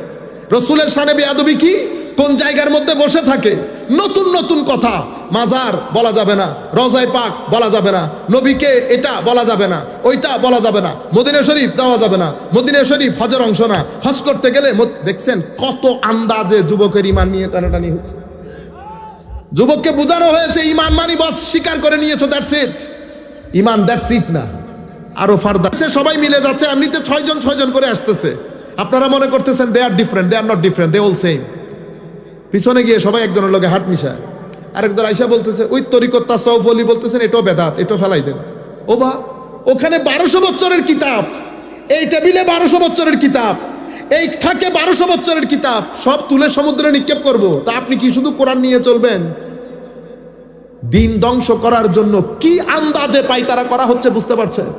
রসুলের শানে বিয়াদবি কি? কোন জায়গার মধ্যে বসে থাকে নতুন নতুন কথা, মাজার বলা যাবে না, রওজায়ে পাক বলা যাবে না, নবীকে এটা বলা যাবে না, ওইটা বলা যাবে না, মদিনা শরীফ যাওয়া যাবে না, মদিনা শরীফ হজের অংশ না, হজ করতে গেলে দেখছেন কত আন্দাজে যুবকের ইমান নিয়ে টানাটানি হচ্ছে। যুবককে বোঝানো হয়েছে ইমান মানি বস স্বীকার করে নিয়েছো, that's it. Iman that's it না, আরো ফারদার। সবাই মিলে যাচ্ছে, এমনিতে 6 জন করে আসতেছে। আপনারা মনে করতেছেন they are different, they are not different, they all same. পিছনে গিয়ে সবাই একজনের লগে হাত মিশায়। আরেকজন আইসা বলতেছে ওই তরিকত তাসাউফ ওলি বলতেছেন এটাও বেদাত, এটাও ফেলাই দেন। ও বা ওখানে 1200 বছরের কিতাব, এই টেবিলে 1200 বছরের কিতাব, এই থাকে 1200 বছরের কিতাব, সব তুলে সমুদ্রে নিক্ষেপ করব। তা আপনি কি শুধু কোরআন নিয়ে চলবেন? দিন ধ্বংস করার জন্য কি আন্দাজে পায়তারা করা হচ্ছে বুঝতে পারছেন?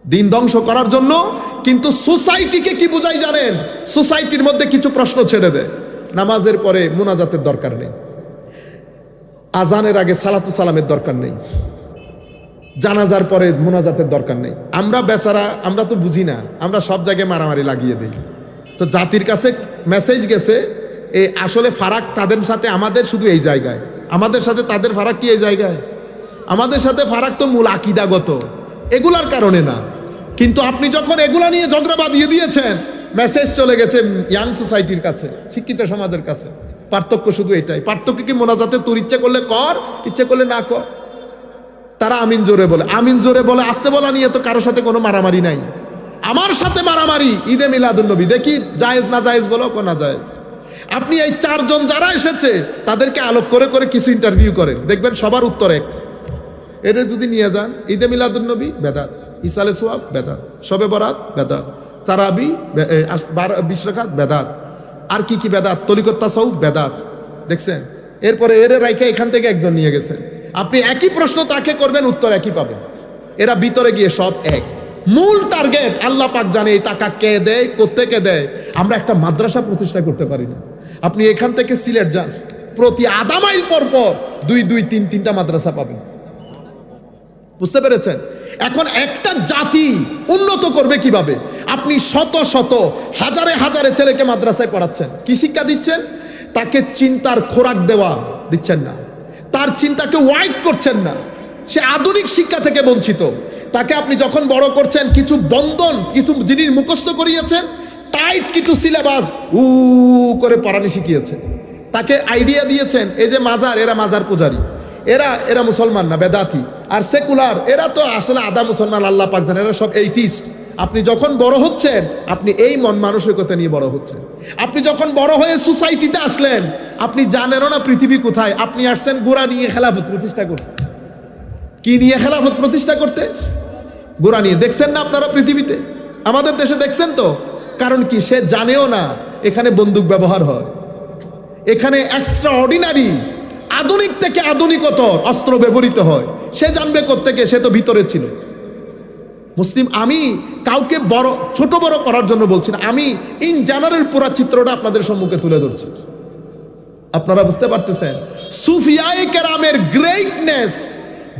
দিন ধ্বংস করার জন্য। কিন্তু সোসাইটিকে কি বুঝাই জানেন? সোসাইটির মধ্যে কিছু প্রশ্ন ছেড়ে দেয়। নামাজের পরে মুনাজাতের দরকার নেই, আজানের আগে সালাতু সালামের দরকার নেই, জানাজার পরে মুনাজাতের দরকার নেই। আমরা বেচারা, আমরা তো বুঝি না, আমরা সব জায়গায় মারামারি লাগিয়ে দিই। তো জাতির কাছে মেসেজ গেছে, এই আসলে ফারাক তাদের সাথে আমাদের শুধু এই জায়গায়, আমাদের সাথে তাদের ফারাক কি এই জায়গায়? আমাদের সাথে ফারাক তো মূল আকীদাগত, এগুলার কারণে না। কিন্তু আপনি যখন এগুলা নিয়ে ঝগড়া বাঁধিয়ে দিয়েছেন, মেসেজ চলে গেছে ইয়াং সোসাইটির কাছে, শিক্ষিত সমাজের কাছে। পার্থক্য শুধু এটাই। পার্থক্য কি? মোনাজাতে তোর ইচ্ছে করলে কর, ইচ্ছে করলে না কর। তারা আমিন জোরে বলে, আমিন জোরে বলে, আসতে বলা নিয়ে তো কারোর সাথে কোনো মারামারি নাই। আমার সাথে মারামারি ঈদে মিলাদুন্নবী, দেখি জায়েজ না জায়েজ বলো, না জায়েজ। আপনি এই 4 জন যারা এসেছে তাদেরকে আলোক করে করে কিছু ইন্টারভিউ করেন, দেখবেন সবার উত্তর এক। এটা যদি নিয়ে যান, ঈদে মিলাদুন্নবী বেদাত, ইসালে সোয়াব বেদাত, শবে বরাত বেদাত, তারাবি 20 রাকাত বেদাত, আর কি কি বেদাত, তরিকত তাসাউফ বেদাত। দেখছেন? এরপরে এর রাইখা এখান থেকে একজন নিয়ে গেছেন। আপনি একই প্রশ্ন তাকে করবেন, উত্তর একই পাবেন। এরা ভিতরে গিয়ে সব এক। মূল টার্গেট আল্লাহ পাক জানে এই টাকা কে দেয়, কোত্থেকে দেয়। আমরা একটা মাদ্রাসা প্রতিষ্ঠা করতে পারি না। আপনি এখান থেকে সিলেট যান, প্রতি আধা মাইল পর পর 2-3টা মাদ্রাসা পাবেন। বুঝতে পেরেছেন? এখন একটা জাতি উন্নত করবে কিভাবে? আপনি শত শত হাজারে হাজারে ছেলেকে মাদ্রাসায় পড়াচ্ছেন, কি শিক্ষা দিচ্ছেন? তাকে চিন্তার খোরাক দেওয়া দিচ্ছেন না, তার চিন্তাকে ওয়াইড করছেন না, সে আধুনিক শিক্ষা থেকে বঞ্চিত। তাকে আপনি যখন বড় করছেন, কিছু বন্ধন, কিছু জিনিস মুখস্থ করিয়েছেন, টাইট কিছু সিলেবাস করে পড়ানি শিখিয়েছে, তাকে আইডিয়া দিয়েছেন এই যে মাজার, এরা মাজার পূজারী, এরা মুসলমান না, বেদাতি। আর সেকুলার, এরা তো আসলে আদা মুসলমান, আল্লাহ পাক জানেন, এরা সব এইথিস্ট। আপনি যখন বড় হচ্ছেন, আপনি এই মন মানসিকতা নিয়ে বড় হচ্ছেন। আপনি যখন বড় হয়ে সোসাইটিতে আসলেন, আপনি জানেনও না পৃথিবী কোথায়। আপনি আসছেন গোড়া নিয়ে খেলাফত প্রতিষ্ঠা করতে। কি নিয়ে খেলাফত প্রতিষ্ঠা করতে? গোড়া নিয়ে। দেখছেন না আপনারা পৃথিবীতে, আমাদের দেশে দেখছেন তো? কারণ কি, সে জানেও না এখানে বন্দুক ব্যবহার হয়, এখানে এক্সট্রা অর্ডিনারি আধুনিক থেকে আধুনিকতর অস্ত্র ব্যবহৃত হয়। সে জানবে কোত্থেকে? সে তো ভিতরে ছিল। মুসলিম, আমি কাউকে বড় ছোট বড় করার জন্য বলছি না, আমি ইন জেনারেল পুরো চিত্রটা আপনাদের সম্মুখে তুলে ধরছি। আপনারা বুঝতে পারতেছেন সুফিয়ায়ে কেরামের গ্রেটনেস,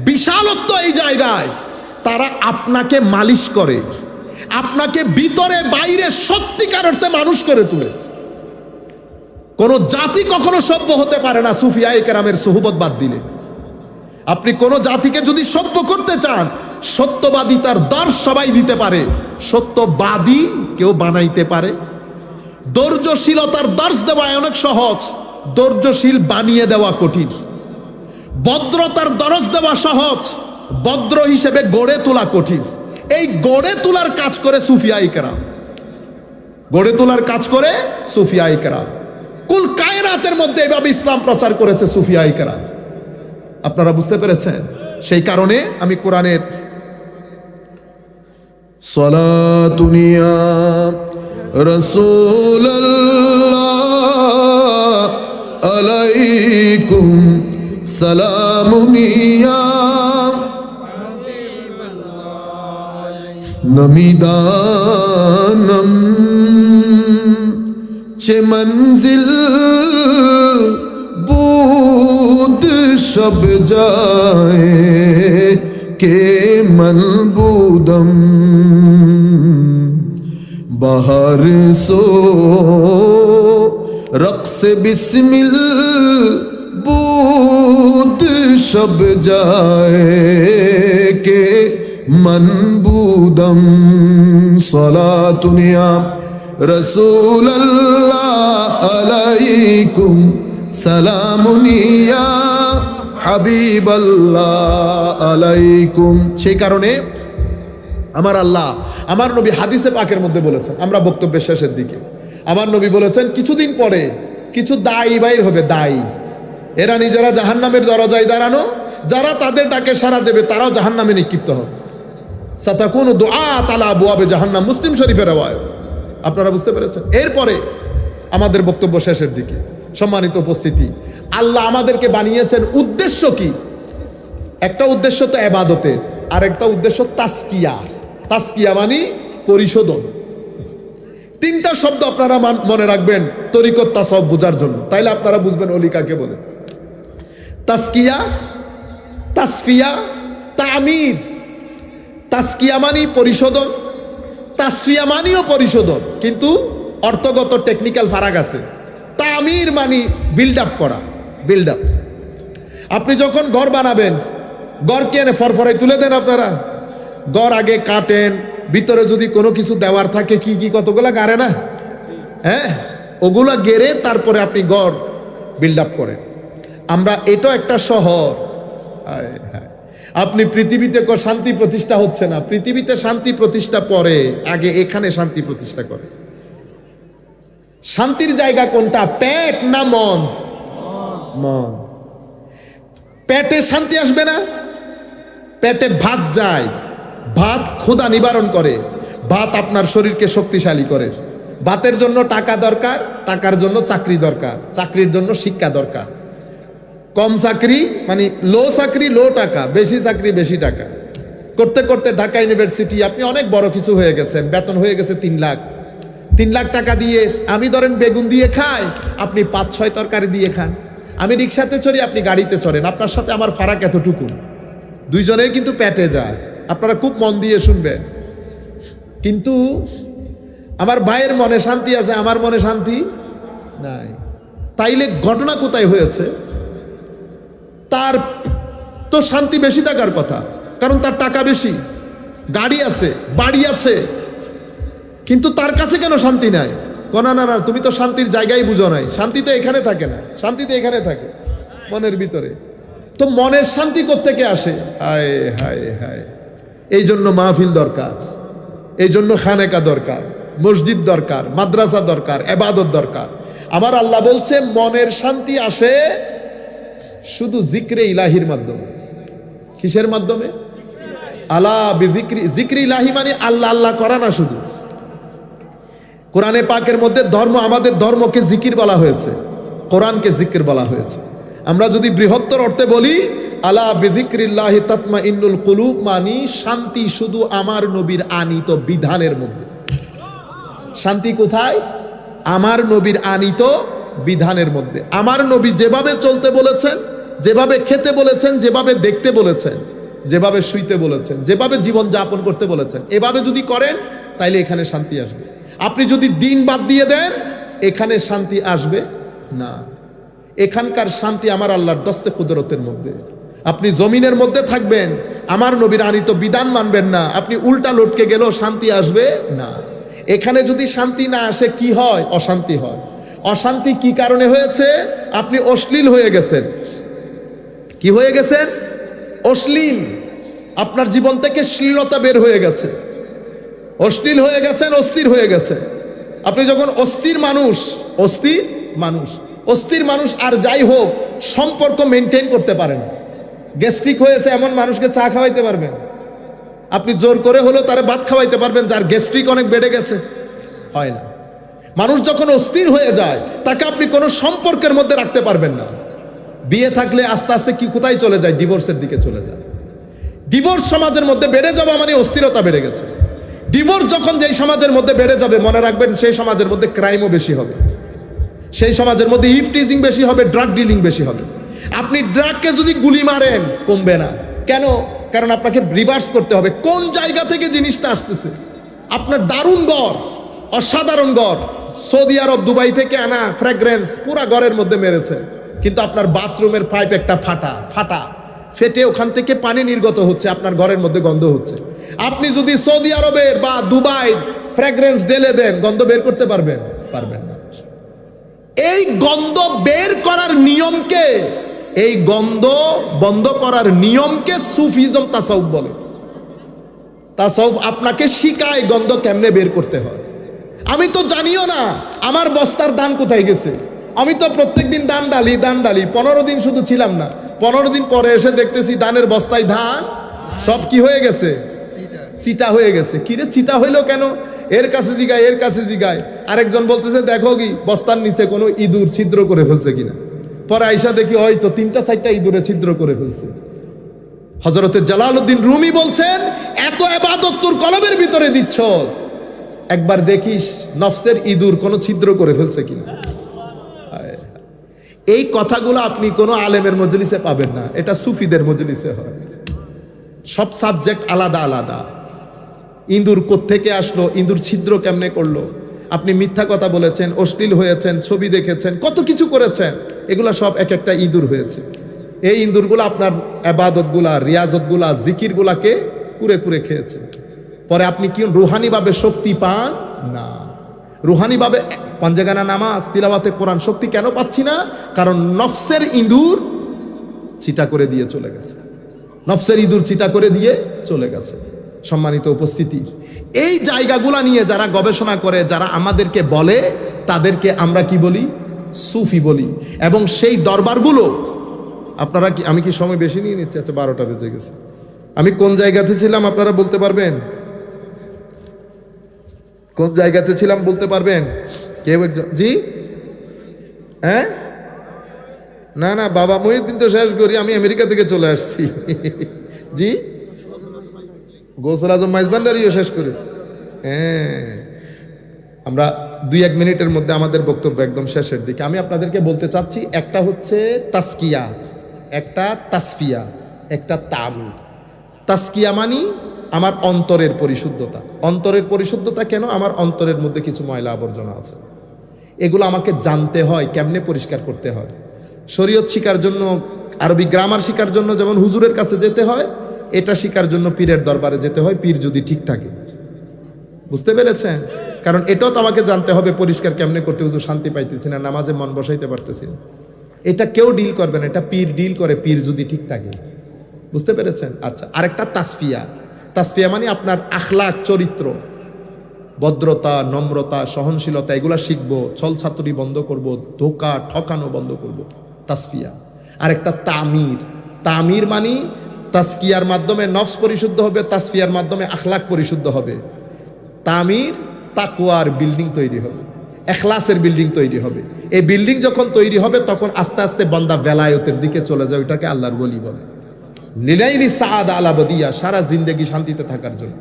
বিশালত্ব এই জায়গায়। তারা আপনাকে মালিশ করে, আপনাকে ভিতরে বাইরে সত্যিকার অর্থে মানুষ করে তোলে। কোন জাতি কখনো সভ্য হতে পারে না সুফিয়ায়ে কেরামের সুহবত বাদ দিলে। আপনি কোন জাতিকে যদি সভ্য করতে চান, সত্যবাদী তার দর্শ সবাই দিতে পারে, সত্যবাদী কেউ বানাইতে পারে। ধৈর্যশীলতার দর্শ দেওয়া অনেক সহজ, ধৈর্যশীল বানিয়ে দেওয়া কঠিন। ভদ্রতার দরজ দেওয়া সহজ, ভদ্র হিসেবে গড়ে তোলা কঠিন। এই গড়ে তোলার কাজ করে সুফিয়ায়ে কেরাম, গড়ে তোলার কাজ করে সুফিয়ায়ে কেরাম। কুল কায়নাতের মধ্যে এভাবে ইসলাম প্রচার করেছে সুফিয়ায়ে কেরাম। আপনারা বুঝতে পেরেছেন? সেই কারণে আমি কোরআনের সালাতুনিয়া রাসূলুল্লাহ আলাইকুম সালামুনিয়া নমিদানম চে মঞ্জিল বুদ সব যায় কে মলবুদম বাহার সো রক্স বিসমিল বুদ সব যায় কে মনবুদম সালাতুনিয়া রাসূলুল্লাহ আলাইকুম সালামুনিয়া হাবিবাল্লাহ আলাইকুম। সেই কারণে আমার আল্লাহ, আমার নবী হাদিসে পাকের মধ্যে বলেছেন, আমরা বক্তব্যের শেষের দিকে, আমার নবী বলেছেন কিছুদিন পরে কিছু দায়ী বাইর হবে। দায়ী, এরা নিজেরা জাহান্নামের দরজায় দাঁড়ানো, যারা তাদের ডাকে সাড়া দেবে তারাও জাহান্নামে নিক্ষিপ্ত হবে। সাতাকুনু দুআত আলা আবওয়াবে জাহান্নাম, মুসলিম শরীফের রাওয়ায়াত। আপনারা বুঝতে পেরেছেন? এরপরে আমাদের বক্তব্য শেষের দিকে, সম্মানিত উপস্থিতি, আল্লাহ আমাদেরকে বানিয়েছেন উদ্দেশ্য কি? একটা উদ্দেশ্য তো ইবাদতের, আর একটা উদ্দেশ্য তাসকিয়া। তাসকিয়া মানে পরিশোধন। তিনটা শব্দ আপনারা মনে রাখবেন তরিকত তাসাউফ বোঝার জন্য, তাইলে আপনারা বুঝবেন ওলি কাকে বলে। তাসকিয়া, তাসফিয়া, তামির। তাসকিয়া মানি পরিশোধন, তাসফিয়া মানিও পরিশোধন, কিন্তু অর্থগত টেকনিক্যাল ফারাক আছে। তামির মানি বিল্ড আপ করা, বিল্ড আপ। আপনি যখন ঘর বানাবেন, ঘরকে এনে ফরফরাই তুলে দেন আপনারা। ঘর আগে কাটেন, ভিতরে যদি কোনো কিছু দেওয়ার থাকে কি কি কতগুলা গাড়ে না, হ্যাঁ, ওগুলা গেড়ে তারপরে আপনি ঘর বিল্ড আপ করেন। আমরা এটাও একটা শহর। আপনি পৃথিবীতে শান্তি প্রতিষ্ঠা হচ্ছে না, পৃথিবীতে শান্তি প্রতিষ্ঠা পরে, আগে এখানে শান্তি প্রতিষ্ঠা করে। শান্তির জায়গা কোনটা? পেট না মন? মন। পেটে শান্তি আসবে না। পেটে ভাত যায়, ভাত ক্ষুধা নিবারণ করে, ভাত আপনার শরীরকে শক্তিশালী করে। ভাতের জন্য টাকা দরকার, টাকার জন্য চাকরি দরকার, চাকরির জন্য শিক্ষা দরকার। কম চাকরি মানে লো চাকরি লো টাকা, বেশি চাকরি বেশি টাকা। করতে করতে ঢাকা ইউনিভার্সিটি আপনি অনেক বড় কিছু হয়ে গেছেন, বেতন হয়ে গেছে 3 লাখ। 3 লাখ টাকা দিয়ে আমি ধরেন বেগুন দিয়ে খাই, আপনি 5-6 তরকারি দিয়ে খান। আমি রিক্সাতে চড়ি, আপনি গাড়িতে চড়েন, আপনার সাথে আমার ফারাক এতটুকু। দুইজনেই কিন্তু পেটে যায়। আপনারা খুব মন দিয়ে শুনবেন। কিন্তু আমার ভাইয়ের মনে শান্তি আছে, আমার মনে শান্তি নাই। তাইলে ঘটনা কোথায় হয়েছে? তার তো শান্তি বেশি থাকার কথা, কারণ তার টাকা বেশি, গাড়ি আছে, বাড়ি আছে, কিন্তু তার কাছে কেন শান্তি নাই? না না না, তুমি তো শান্তির জায়গায় বুঝো নাই। শান্তি তো এখানে থাকে না, শান্তি তো এখানে থাকে মনের ভিতরে। তো মনের শান্তি কোত্থেকে আসে? হায় হায় হায়। এই জন্য মাহফিল দরকার, এই জন্য খানেকা দরকার, মসজিদ দরকার, মাদ্রাসা দরকার, ইবাদত দরকার। আমার আল্লাহ বলছে মনের শান্তি আসে শুধু জিক্রে ইলাহির মাধ্যমে। কিসের মাধ্যমে? আলা বিযিক্রি, জিক্রি ইলাহি মানে আল্লাহ আল্লাহ করা না শুধু। কোরআনে পাকের মধ্যে ধর্ম, আমাদের ধর্মকে জিকির বলা হয়েছে, কোরআনকে জিকির বলা হয়েছে। আমরা যদি বৃহত্তর অর্থে বলি আলা বিযিক্রিল্লাহি তাতমাইন্নুল কুলুব, মানে শান্তি শুধু আমার নবীর আনিত বিধানের মধ্যে। শান্তি কোথায়? আমার নবীর আনিত বিধানের মধ্যে। আমার নবী যেভাবে চলতে বলেছেন, যেভাবে খেতে বলেছেন, যেভাবে দেখতে বলেছেন, যেভাবে শুইতে বলেছেন, যেভাবে জীবন যাপন করতে বলেছেন, এভাবে যদি করেন তাইলে এখানে শান্তি আসবে। আপনি যদি দিন বাদ দিয়ে দেন এখানে শান্তি আসবে না। এখানকার শান্তি আমার আল্লাহর দস্তে কুদরতের মধ্যে। আপনি জমিনের মধ্যে থাকবেন, আমার নবীর আনিত বিধান মানবেন না, আপনি উল্টা লটকে গেলেও শান্তি আসবে না। এখানে যদি শান্তি না আসে কি হয়? অশান্তি হয়। অশান্তি কি কারণে হয়েছে? আপনি অশ্লীল হয়ে গেছেন। কি হয়ে গেছেন? অশ্লীল। আপনার জীবন থেকে শ্লীলতা বের হয়ে গেছে, অশ্লীল হয়ে গেছেন, অস্থির হয়ে গেছে। আপনি যখন অস্থির মানুষ, অস্থির মানুষ, অস্থির মানুষ আর যাই হোক সম্পর্ক মেনটেন করতে পারে না। গ্যাস্ট্রিক হয়েছে এমন মানুষকে চা খাওয়াইতে পারবেন? আপনি জোর করে হলেও তারে ভাত খাওয়াইতে পারবেন যার গ্যাস্ট্রিক অনেক বেড়ে গেছে? হয় না। মানুষ যখন অস্থির হয়ে যায় তাকে আপনি কোনো সম্পর্কের মধ্যে রাখতে পারবেন না। বিয়ে থাকলে আস্তে আস্তে কি কোথায় চলে যায়? ডিভোর্সের দিকে চলে যায়। ডিভোর্স সমাজের মধ্যে বেড়ে যাওয়া মানে অস্থিরতা বেড়ে গেছে। ডিভোর্স যখন যেই সমাজের মধ্যে বেড়ে যাবে, মনে রাখবেন সেই সমাজের মধ্যে ক্রাইমও বেশি হবে, সেই সমাজের মধ্যে হিফটিজিং বেশি হবে, ড্রাগ ডিলিং বেশি হবে। আপনি ড্রাগকে যদি গুলি মারেন কমবে না। কেন? কারণ আপনাকে রিভার্স করতে হবে কোন জায়গা থেকে জিনিসটা আসতেছে। আপনার দারুণ ঘর, অসাধারণ ঘর, সৌদি আরব দুবাই থেকে আনা ফ্র্যাগ্রেন্স পুরা ঘরের মধ্যে মেরেছে, কিন্তু আপনার বাথরুমের পাইপ একটা ফাটা ফেটে ওখান থেকে পানি নির্গত হচ্ছে, আপনার ঘরের মধ্যে গন্ধ হচ্ছে। আপনি যদি সৌদি আরবের বা দুবাই ফ্র্যাগ্রেন্স ঢেলে দেন, গন্ধ বের করতে পারবেন? পারবেন না। এই গন্ধ বের করার নিয়মকে, এই গন্ধ বন্ধ করার নিয়মকে সুফিজম তাসাউফ বলে। তাসাউফ আপনাকে শিখায় গন্ধ কেমনে বের করতে হয়। আমি তো জানিও না আমার বস্তার দান কোথায় গেছে। আমি তো প্রত্যেকদিন দান ডালি 15 দিন শুধু ছিলাম না, 15 দিন পরে এসে দেখতেছি দানের বস্তায় ধান সব কি হয়ে গেছে? চিটা হয়ে গেছে। কিরে চিটা হইলো কেন? এর কাছে জিগায়। আরেকজন বলতেছে দেখো কি বস্তার নিচে কোনো ইঁদুর ছিদ্র করে ফেলছে কিনা। পরে আইসা দেখি হয়তো 3-4টা ইঁদুরে ছিদ্র করে ফেলছে। হযরতে জালালউদ্দিন রুমি বলছেন এত ইবাদত তোর কলবের ভিতরে দিচ্ছস, একবার দেখিস নফসের ইঁদুর কোনো ছিদ্র করে ফেলছে কিনা। এই কথাগুলো আপনি কোনো আলেমের মজলিসে পাবেন না, এটা সুফিদের মজলিসে হয়। সব সাবজেক্ট আলাদা আলাদা। ইঁদুর কোত্থেকে আসলো, ইঁদুর ছিদ্র কেমনে করলো, আপনি মিথ্যা কথা বলেছেন, অশ্লীল হয়েছেন, ছবি দেখেছেন, কত কিছু করেছেন, এগুলা সব এক একটা ইঁদুর হয়েছে। এই ইঁদুরগুলো আপনার ইবাদতগুলা, রিয়াজতগুলা, জিকিরগুলাকে কুরে কুরে খেয়েছে। পরে আপনি কি রুহানিভাবে শক্তি পান না। রুহানিভাবে পাঞ্জেগানা নামাজ, তিলাওয়াতে কোরআন শক্তি কেন পাচ্ছি না? কারণ নফসের ইঁদুর চিটা করে দিয়ে চলে গেছে, নফসের ইঁদুর চিটা করে দিয়ে চলে গেছে। সম্মানিত উপস্থিতি, এই জায়গাগুলা নিয়ে যারা গবেষণা করে, যারা আমাদেরকে বলে, তাদেরকে আমরা কি বলি? সুফি বলি। এবং সেই দরবারগুলো আপনারা কি, আমি কি সময় বেশি নিয়ে নিচ্ছি? আচ্ছা 12টা বেজে গেছে। আমি কোন জায়গাতে ছিলাম আপনারা বলতে পারবেন? কোন জায়গাতে ছিলাম বলতে পারবেন কেউ একজন? জি হ্যাঁ, না বাবা মহিউদ্দিন তো শেষ করি, আমি আমেরিকা থেকে চলে আসছি। জি গোসল আজম মাইজবান্ডারিও শেষ করে। হ্যাঁ, আমরা 2-1 মিনিটের মধ্যে আমাদের বক্তব্য একদম শেষের দিকে। আমি আপনাদেরকে বলতে চাচ্ছি, একটা হচ্ছে তাসকিয়া, একটা তাসফিয়া, একটা তামির। তাসকিয়া মানি আমার অন্তরের পরিশুদ্ধতা। অন্তরের পরিশুদ্ধতা কেন? আমার অন্তরের মধ্যে কিছু ময়লা আবর্জনা আছে, এগুলো আমাকে জানতে হয় কেমনে পরিষ্কার করতে হয়। শরীয়ত শিকার জন্য, আরবি গ্রামার শিকার জন্য যেমন হুজুরের কাছে যেতে হয়, এটা শিকার জন্য পীরের দরবারে যেতে হয়, পীর যদি ঠিক থাকে। বুঝতে পেরেছেন? কারণ এটাও তো আমাকে জানতে হবে পরিষ্কার কেমনে করতে, হুজুর শান্তি পাইতেছি না, নামাজে মন বসাইতে পারতেছি না। এটা কেউ ডিল করবে না, এটা পীর ডিল করে, পীর যদি ঠিক থাকে। বুঝতে পেরেছেন? আচ্ছা, আরেকটা তাসফিয়া। তাসফিয়া মানে আপনার আখলাক, চরিত্র, ভদ্রতা, নম্রতা, সহনশীলতা, এগুলা শিখবো, ছল ছাতুরি বন্ধ করব, ধোকা ঠকানো বন্ধ করব, তাসফিয়া। আরেকটা তামির। তামির মানে তাসকিয়ার মাধ্যমে নফস পরিশুদ্ধ হবে, তাসফিয়ার মাধ্যমে আখলাক পরিশুদ্ধ হবে। তামির, তাকওয়ার বিল্ডিং তৈরি হবে, এখলাসের বিল্ডিং তৈরি হবে। এই বিল্ডিং যখন তৈরি হবে তখন আস্তে আস্তে বান্দা বেলায়েতের দিকে চলে যায়, ওইটাকে আল্লাহর ওলি বলে। লিলাইলি সাআদা আল আবদিয়া, সারা জিন্দেগি শান্তিতে থাকার জন্য।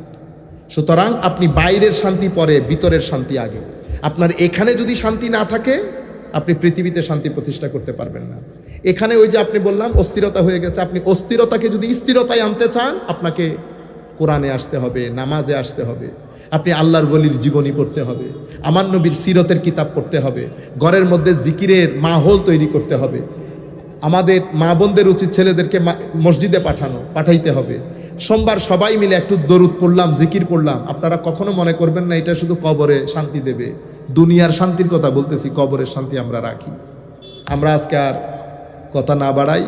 সুতরাং আপনি বাইরের শান্তি পরে, ভিতরের শান্তি আগে। আপনার এখানে যদি শান্তি না থাকে আপনি পৃথিবীতে শান্তি প্রতিষ্ঠা করতে পারবেন না। এখানে ওই যে আপনি বললাম অস্থিরতা হয়ে গেছে, আপনি অস্থিরতাকে যদি স্থিরতায় আনতে চান আপনাকে কোরআনে আসতে হবে, নামাজে আসতে হবে, আপনি আল্লাহর ওলির জীবনী পড়তে হবে, আমার নবীর সিরতের কিতাব পড়তে হবে, ঘরের মধ্যে জিকিরের মাহৌল তৈরি করতে হবে। আমাদের মা বোনদের উচিত ছেলেদেরকে মসজিদে পাঠাইতে হবে। সোমবার সবাই মিলে একটু দরুদ পড়লাম, জিকির পড়লাম। আপনারা কখনো মনে করবেন না এটা শুধু কবরে শান্তি দেবে। দুনিয়ার শান্তির কথা বলতেছি, কবরের শান্তি আমরা রাখি। আমরা আজকে আর কথা না বাড়াই,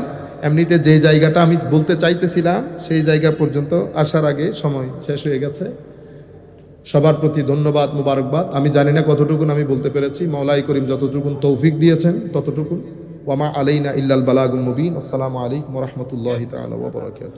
এমনিতে যে জায়গাটা আমি বলতে চাইতেছিলাম সেই জায়গা পর্যন্ত আসার আগে সময় শেষ হয়ে গেছে। সবার প্রতি ধন্যবাদ, মুবারকবাদ। আমি জানি না কতটুকুন আমি বলতে পেরেছি, মাওলাই করিম যতটুকুন তৌফিক দিয়েছেন ততটুকুন। ওয়ামা আলাইনা ইল্লাল বালাগুল মুবিন। আসসালামু আলাইকুম ওয়া রাহমাতুল্লাহি তাআলা ওয়া বারাকাতুহু।